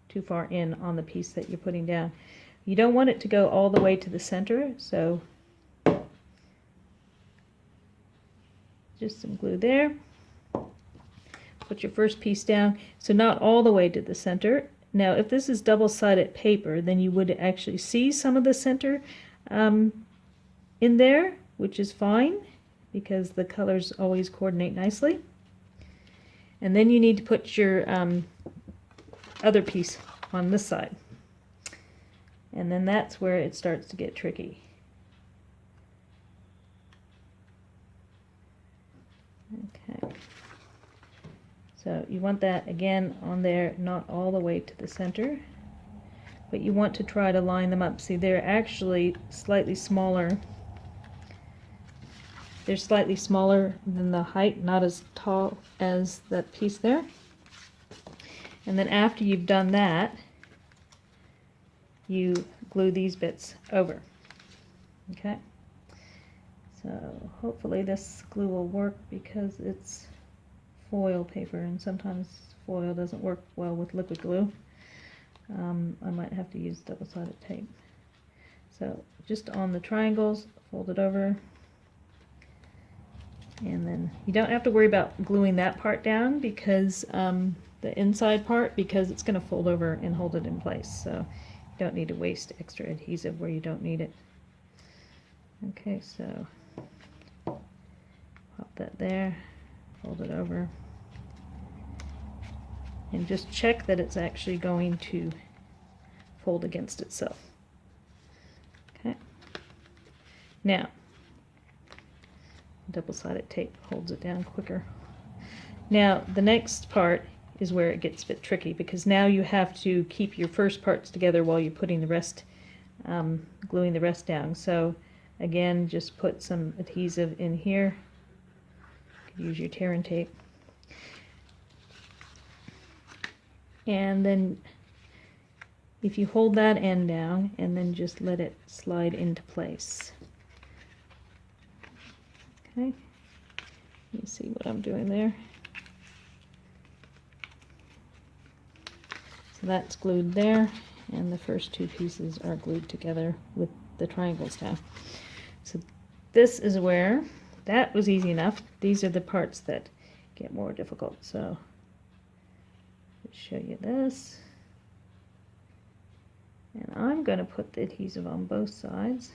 too far in on the piece that you're putting down. You don't want it to go all the way to the center, so just some glue there. Put your first piece down, so not all the way to the center. Now if this is double-sided paper, then you would actually see some of the center in there, which is fine, because the colors always coordinate nicely. And then you need to put your other piece on this side. And then that's where it starts to get tricky. Okay. So you want that again on there, not all the way to the center, but you want to try to line them up. See, they're actually slightly smaller. They're slightly smaller than the height, not as tall as that piece there. And then after you've done that, you glue these bits over. Okay, so hopefully this glue will work because it's foil paper, and sometimes foil doesn't work well with liquid glue. I might have to use double-sided tape. So just on the triangles, fold it over, and then you don't have to worry about gluing that part down, because the inside part, because it's going to fold over and hold it in place. So you don't need to waste extra adhesive where you don't need it. Okay, so pop that there, fold it over, and just check that it's actually going to fold against itself. Okay. Now, double-sided tape holds it down quicker. Now, the next part is where it gets a bit tricky, because now you have to keep your first parts together while you're putting the rest, gluing the rest down. So again, just put some adhesive in here. You could use your tear and tape. And then if you hold that end down and then just let it slide into place. Okay, you see what I'm doing there? So that's glued there, and the first two pieces are glued together with the triangles down. So this is where, that was easy enough. These are the parts that get more difficult. So let's show you this. And I'm going to put the adhesive on both sides.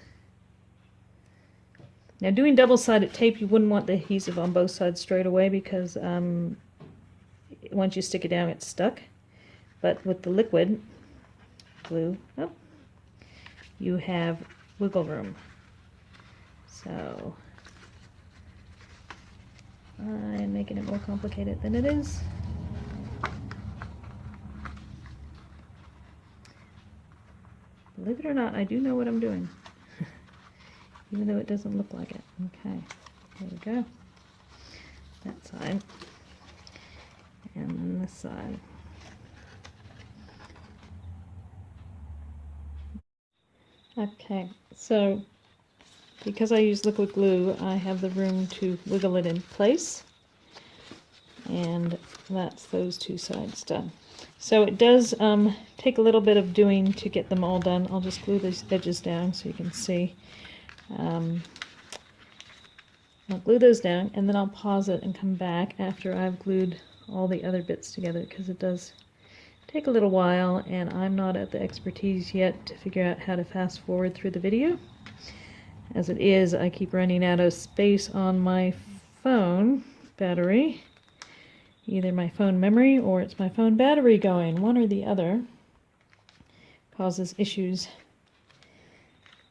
Now, doing double-sided tape, you wouldn't want the adhesive on both sides straight away, because once you stick it down, it's stuck. But with the liquid glue, you have wiggle room. So I'm making it more complicated than it is. Believe it or not, I do know what I'm doing, even though it doesn't look like it. Okay, there we go. That side, and then this side. Okay, so because I use liquid glue, I have the room to wiggle it in place, and that's those two sides done. So it does take a little bit of doing to get them all done. I'll just glue these edges down so you can see. I'll glue those down, and then I'll pause it and come back after I've glued all the other bits together, because it does take a little while, and I'm not at the expertise yet to figure out how to fast forward through the video. As it is, I keep running out of space on my phone battery. Either my phone memory or it's my phone battery going. One or the other causes issues.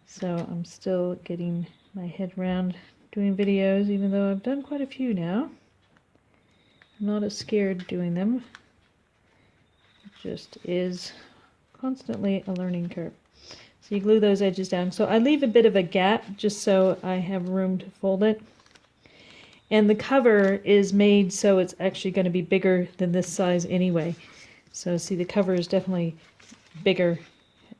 So I'm still getting my head around doing videos, even though I've done quite a few now. I'm not as scared doing them. It just is constantly a learning curve. So you glue those edges down. So I leave a bit of a gap just so I have room to fold it. And the cover is made so it's actually going to be bigger than this size anyway. So see, the cover is definitely bigger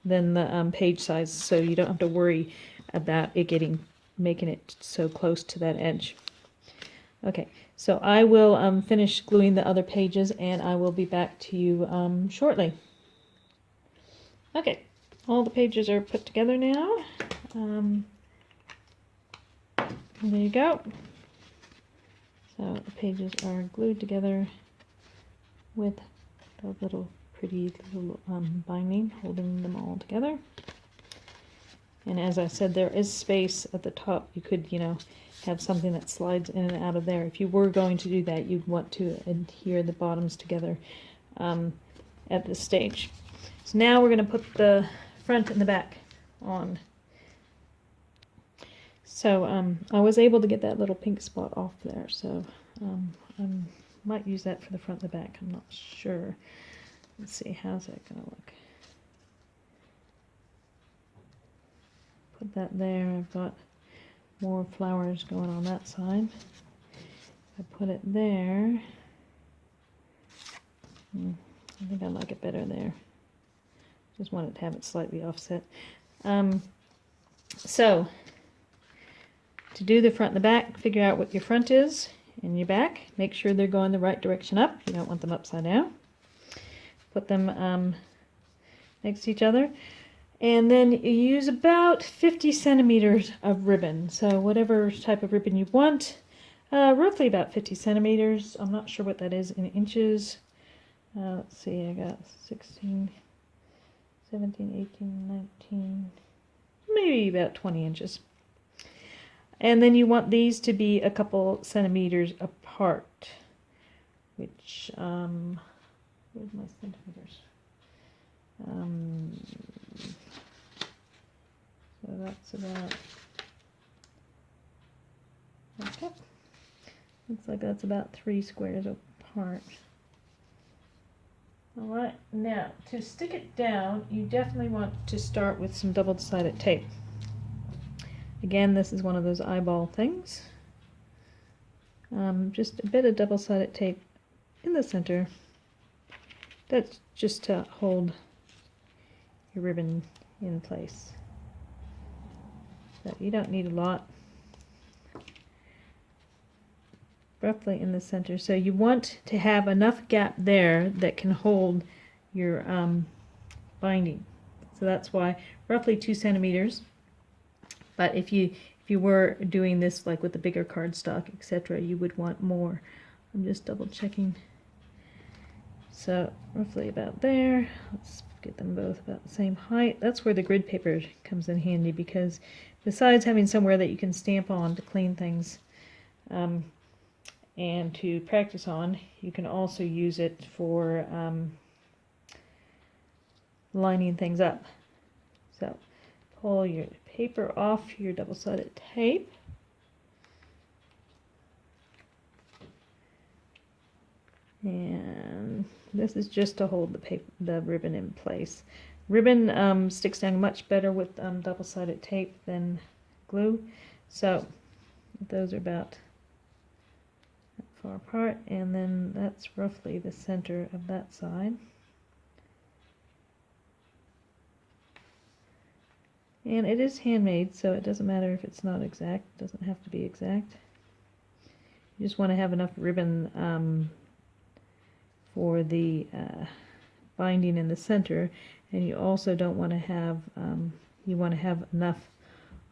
than the page size, so you don't have to worry about it making it so close to that edge. Okay, so I will finish gluing the other pages, and I will be back to you shortly. Okay, all the pages are put together now. There you go. So the pages are glued together with a little pretty little binding holding them all together. And as I said, there is space at the top. You could, have something that slides in and out of there. If you were going to do that, you'd want to adhere the bottoms together at this stage. So now we're going to put the front and the back on. So I was able to get that little pink spot off there, so I might use that for the front and the back. I'm not sure. Let's see, how's that going to look? Put that there. I've got more flowers going on that side. I put it there. I think I like it better there. Just wanted to have it slightly offset. So to do the front and the back, figure out what your front is and your back. Make sure they're going the right direction up. You don't want them upside down. Put them next to each other. And then you use about 50 centimeters of ribbon. So whatever type of ribbon you want, roughly about 50 centimeters. I'm not sure what that is in inches. Let's see, I got 16, 17, 18, 19, maybe about 20 inches. And then you want these to be a couple centimeters apart, which, where's my centimeters? So that's about, okay, looks like that's about 3 squares apart. Alright, now to stick it down, you definitely want to start with some double-sided tape. Again, this is one of those eyeball things. Just a bit of double-sided tape in the center. That's just to hold your ribbon in place. So you don't need a lot. Roughly in the center. So you want to have enough gap there that can hold your binding. So that's why roughly 2 centimeters. But if you were doing this like with the bigger cardstock, etc., you would want more. I'm just double checking. So roughly about there. Let's get them both about the same height. That's where the grid paper comes in handy, because besides having somewhere that you can stamp on to clean things and to practice on, you can also use it for lining things up. So pull your paper off your double-sided tape. And this is just to hold the ribbon in place. Ribbon sticks down much better with double-sided tape than glue. So those are about that far apart, and then that's roughly the center of that side. And it is handmade, so it doesn't matter if it's not exact. It doesn't have to be exact. You just want to have enough ribbon for the binding in the center, and you also don't want to have, you want to have enough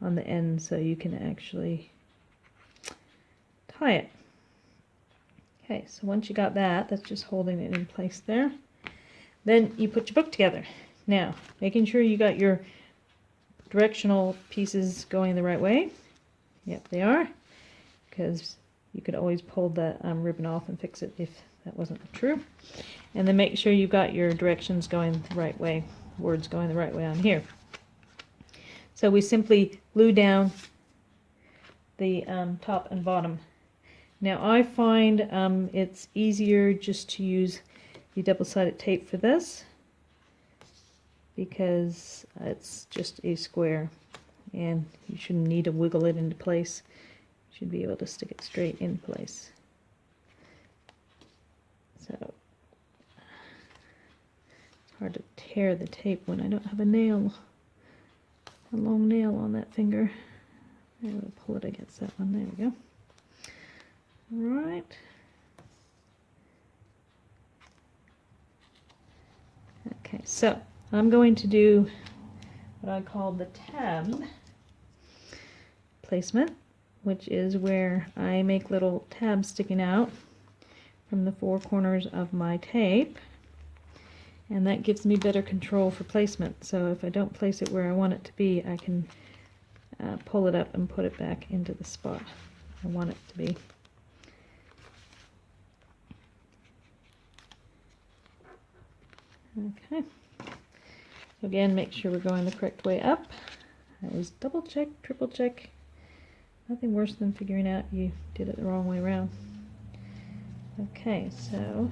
on the end so you can actually tie it. Okay, so once you got that, that's just holding it in place there. Then you put your book together. Now, making sure you got your directional pieces going the right way. Yep, they are, because you could always pull the ribbon off and fix it if that wasn't true. And then make sure you've got your directions going the right way, words going the right way on here. So we simply glue down the top and bottom. Now I find it's easier just to use the double-sided tape for this, because it's just a square and you shouldn't need to wiggle it into place. You should be able to stick it straight in place. So it's hard to tear the tape when I don't have a nail, a long nail on that finger. I'm going to pull it against that one. There we go. All right. Okay, so I'm going to do what I call the tab placement, which is where I make little tabs sticking out from the 4 corners of my tape, and that gives me better control for placement. So if I don't place it where I want it to be, I can pull it up and put it back into the spot I want it to be. Okay. So again, make sure we're going the correct way up. I always double check, triple check. Nothing worse than figuring out you did it the wrong way around. Okay, so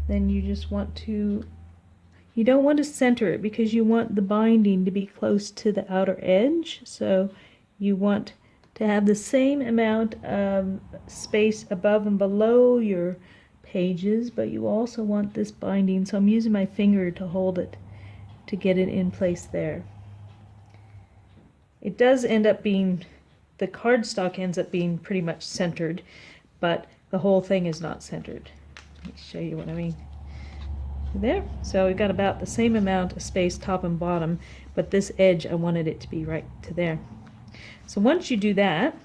then you just want to, you don't want to center it because you want the binding to be close to the outer edge. So you want to have the same amount of space above and below your pages, but you also want this binding, so I'm using my finger to hold it, to get it in place there. It does end up being, the cardstock ends up being pretty much centered, but the whole thing is not centered. Let me show you what I mean. There, so we've got about the same amount of space top and bottom, but this edge I wanted it to be right to there. So once you do that,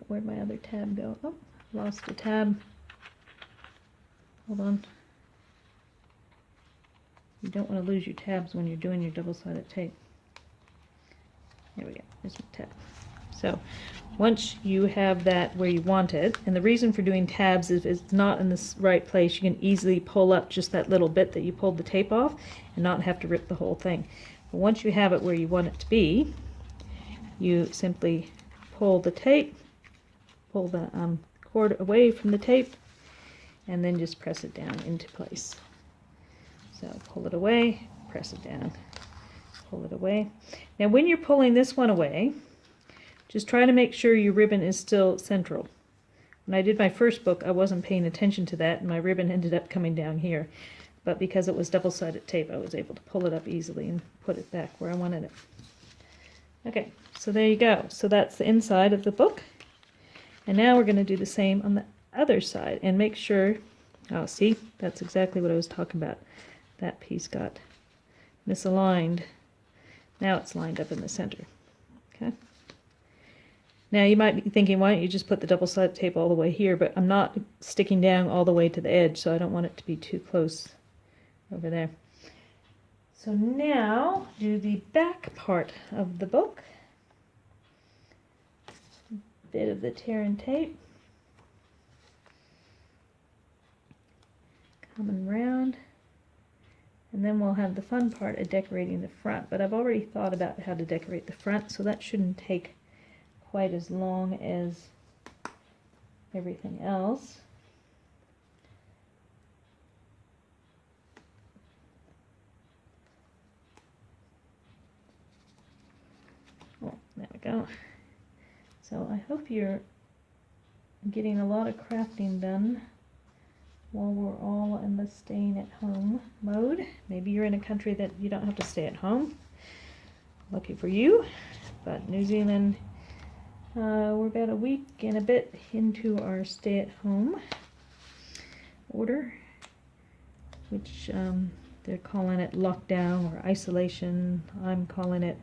where'd my other tab go? Oh, lost the tab. Hold on. You don't want to lose your tabs when you're doing your double-sided tape. There we go, there's my tab. So once you have that where you want it, and the reason for doing tabs is if it's not in the right place, you can easily pull up just that little bit that you pulled the tape off and not have to rip the whole thing. But once you have it where you want it to be, you simply pull the tape, pull the cord away from the tape, and then just press it down into place. So pull it away, press it down, pull it away. Now when you're pulling this one away, just try to make sure your ribbon is still central. When I did my first book, I wasn't paying attention to that, and my ribbon ended up coming down here. But because it was double-sided tape, I was able to pull it up easily and put it back where I wanted it. Okay, so there you go. So that's the inside of the book. And now we're going to do the same on the other side and make sure, oh, see, that's exactly what I was talking about. That piece got misaligned. Now it's lined up in the center. Okay. Now you might be thinking, why don't you just put the double-sided tape all the way here, but I'm not sticking down all the way to the edge, so I don't want it to be too close over there. So now do the back part of the book. Bit of the tear and tape. Coming round. And then we'll have the fun part of decorating the front, but I've already thought about how to decorate the front, so that shouldn't take quite as long as everything else. Oh, there we go. So I hope you're getting a lot of crafting done while we're all in the staying at home mode. Maybe you're in a country that you don't have to stay at home. Lucky for you. But New Zealand, we're about a week and a bit into our stay-at-home order, which they're calling it lockdown or isolation. I'm calling it,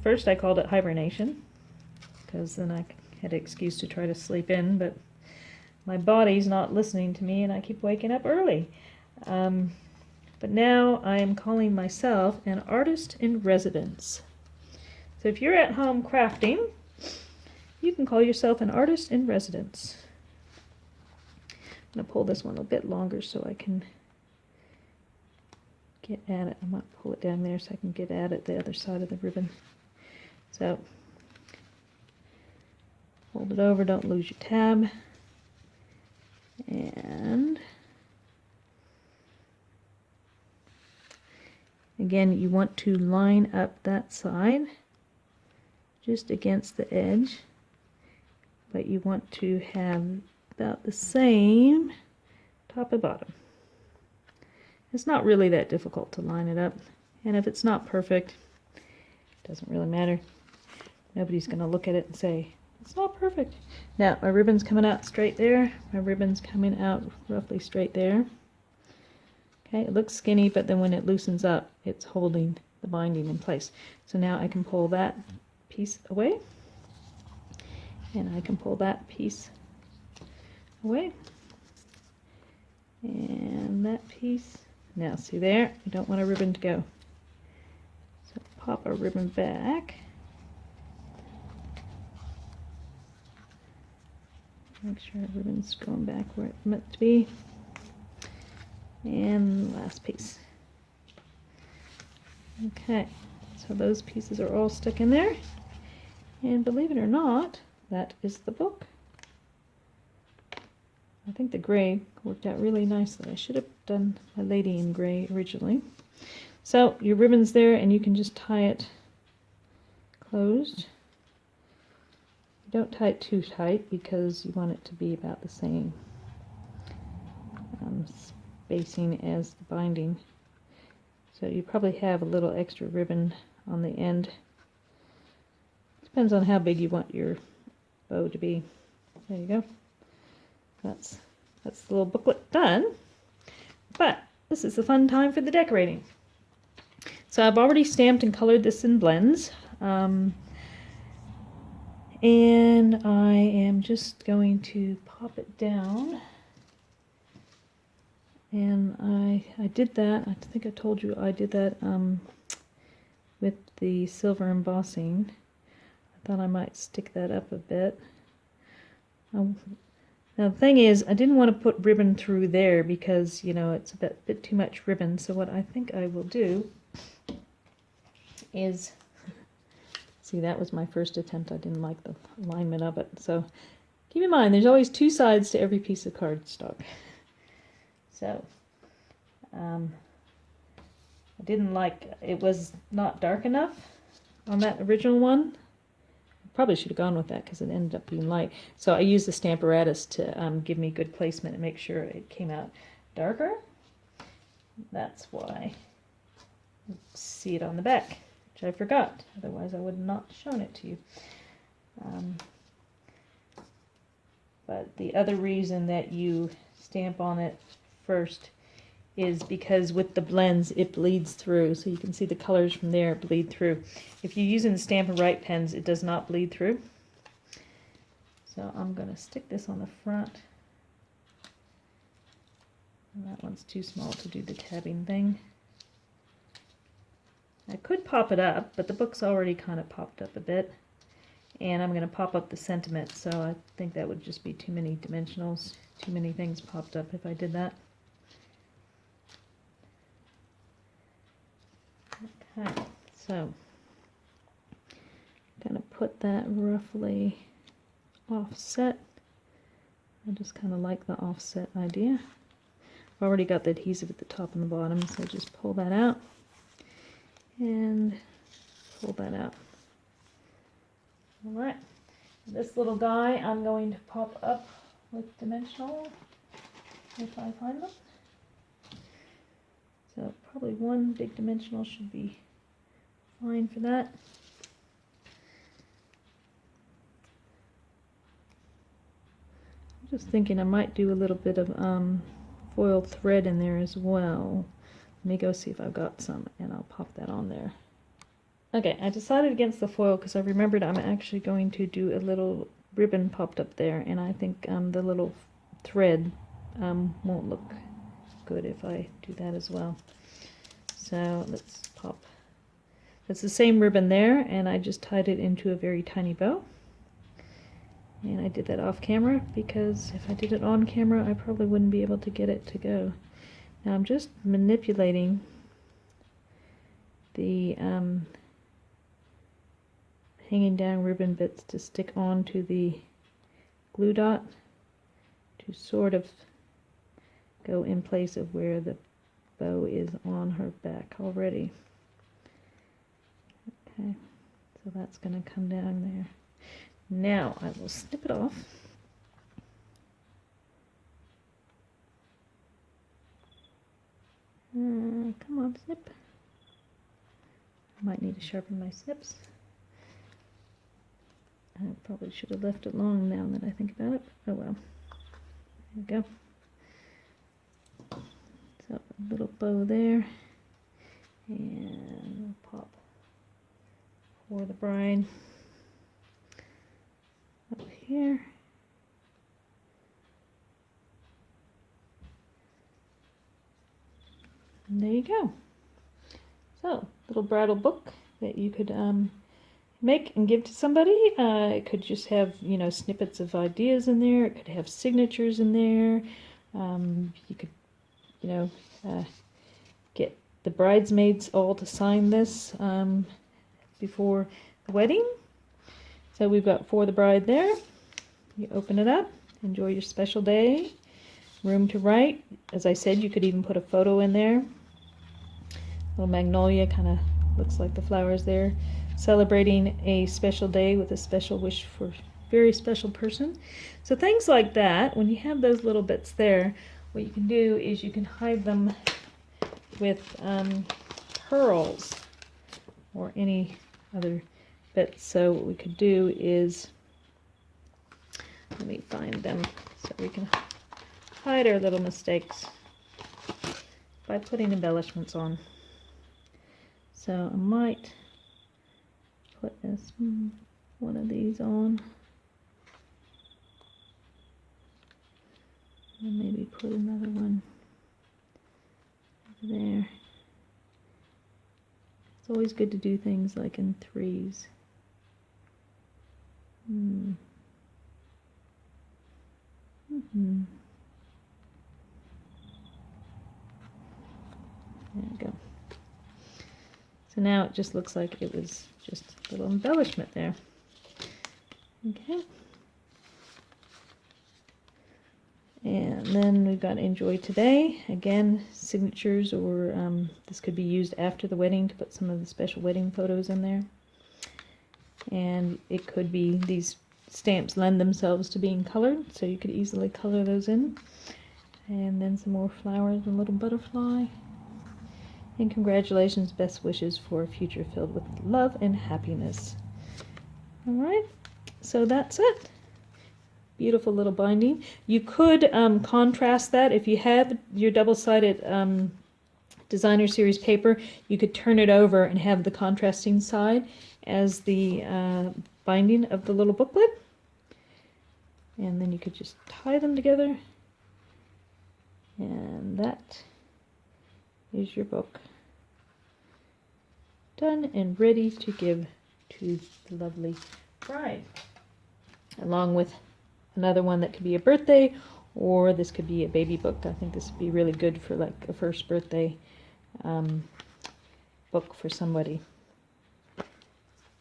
first I called it hibernation, because then I had an excuse to try to sleep in, but my body's not listening to me and I keep waking up early. But now I am calling myself an artist in residence. So if you're at home crafting, you can call yourself an artist in residence. I'm going to pull this one a bit longer so I can get at it. I might pull it down there so I can get at it the other side of the ribbon. So hold it over, don't lose your tab. And again, you want to line up that side just against the edge, but you want to have about the same top and bottom. It's not really that difficult to line it up, and if it's not perfect, it doesn't really matter. Nobody's going to look at it and say, it's not perfect. Now, my ribbon's coming out straight there. My ribbon's coming out roughly straight there. Okay, it looks skinny, but then when it loosens up, it's holding the binding in place. So now I can pull that piece away, and I can pull that piece away, and that piece. Now, see there? You don't want a ribbon to go. So pop our ribbon back. Make sure our ribbon's going back where it's meant to be. And last piece. Okay, so those pieces are all stuck in there. And believe it or not, that is the book. I think the gray worked out really nicely. I should have done a lady in gray originally. So your ribbon's there, and you can just tie it closed. You don't tie it too tight because you want it to be about the same spacing as the binding. So you probably have a little extra ribbon on the end. Depends on how big you want your bow to be. There you go. That's the little booklet done. But this is the fun time for the decorating. So I've already stamped and colored this in blends. And I am just going to pop it down. And I did that, I think I told you I did that with the silver embossing. I thought I might stick that up a bit. Now the thing is, I didn't want to put ribbon through there because, you know, it's a bit too much ribbon. So what I think I will do is, see, that was my first attempt. I didn't like the alignment of it. So keep in mind, there's always two sides to every piece of cardstock. So, I didn't like, it was not dark enough on that original one. I probably should have gone with that because it ended up being light. So I used the Stamparatus to give me good placement and make sure it came out darker. That's why you see it on the back, which I forgot. Otherwise I would not have shown it to you. But the other reason that you stamp on it first is because with the blends it bleeds through, so you can see the colors from there bleed through. If you're using the Stampin' Right pens, it does not bleed through. So I'm going to stick this on the front. And that one's too small to do the tabbing thing. I could pop it up, but the book's already kind of popped up a bit. And I'm going to pop up the sentiment, so I think that would just be too many dimensionals, too many things popped up if I did that. Okay, so I'm going to put that roughly offset. I just kind of like the offset idea. I've already got the adhesive at the top and the bottom, so just pull that out and pull that out. Alright, this little guy I'm going to pop up with dimensional if I find them. So probably one big dimensional should be fine for that. I'm just thinking I might do a little bit of foil thread in there as well. Let me go see if I've got some and I'll pop that on there. Okay, I decided against the foil because I remembered I'm actually going to do a little ribbon popped up there, and I think the little thread won't look good if I do that as well. So let's pop. It's the same ribbon there, and I just tied it into a very tiny bow. And I did that off camera because if I did it on camera, I probably wouldn't be able to get it to go. Now I'm just manipulating the hanging down ribbon bits to stick onto the glue dot to sort of go in place of where the bow is on her back already. Okay, so that's going to come down there. Now I will snip it off. Come on, snip. I might need to sharpen my snips. I probably should have left it long now that I think about it. Oh well. There we go. So a little bow there. And we'll pop For the Bride up here. And there you go. So, little bridal book that you could make and give to somebody. It could just have, you know, snippets of ideas in there. It could have signatures in there. You could, you know, get the bridesmaids all to sign this before the wedding. So we've got For the Bride there. You open it up, enjoy your special day. Room to write. As I said, you could even put a photo in there. Little magnolia, kind of looks like the flowers there. Celebrating a special day with a special wish for very special person. So things like that, when you have those little bits there, what you can do is you can hide them with pearls or any other bits. So what we could do is, let me find them so we can hide our little mistakes by putting embellishments on. So I might put this one of these on, and maybe put another one over there. It's always good to do things like in threes. There we go. So now it just looks like it was just a little embellishment there. Okay. And then we've got Enjoy Today. Again, signatures, or this could be used after the wedding to put some of the special wedding photos in there. And it could be, these stamps lend themselves to being colored, so you could easily color those in. And then some more flowers and a little butterfly. And congratulations, best wishes for a future filled with love and happiness. Alright, so that's it. Beautiful little binding. You could contrast that. If you have your double-sided designer series paper, you could turn it over and have the contrasting side as the binding of the little booklet. And then you could just tie them together. And that is your book. Done and ready to give to the lovely bride. Along with another one that could be a birthday, or this could be a baby book. I think this would be really good for like a first birthday book for somebody.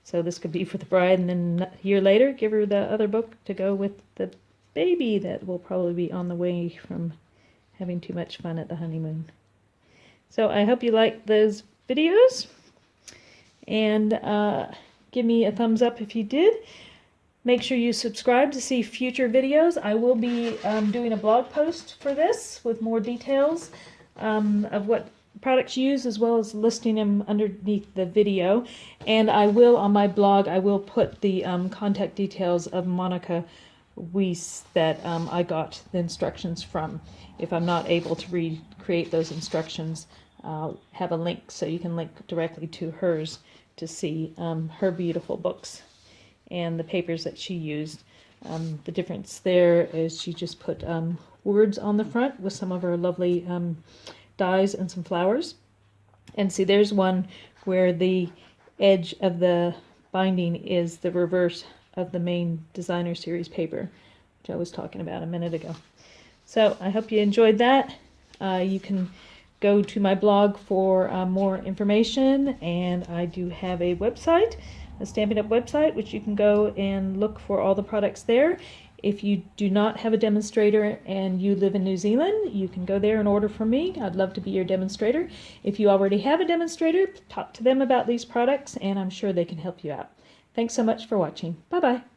So this could be for the bride, and then a year later give her the other book to go with the baby that will probably be on the way from having too much fun at the honeymoon. So I hope you liked those videos, and give me a thumbs up if you did. Make sure you subscribe to see future videos. I will be doing a blog post for this with more details of what products use, as well as listing them underneath the video. And I will, on my blog, I will put the contact details of Monika Weiss that I got the instructions from. If I'm not able to recreate those instructions, I'll have a link so you can link directly to hers to see her beautiful books and the papers that she used. The difference there is she just put words on the front with some of her lovely dies and some flowers. And see, there's one where the edge of the binding is the reverse of the main designer series paper, which I was talking about a minute ago. So I hope you enjoyed that. You can go to my blog for more information, and I do have a website, a Stampin' Up website, which you can go and look for all the products there. If you do not have a demonstrator and you live in New Zealand, you can go there and order from me. I'd love to be your demonstrator. If you already have a demonstrator, talk to them about these products, and I'm sure they can help you out. Thanks so much for watching. Bye-bye.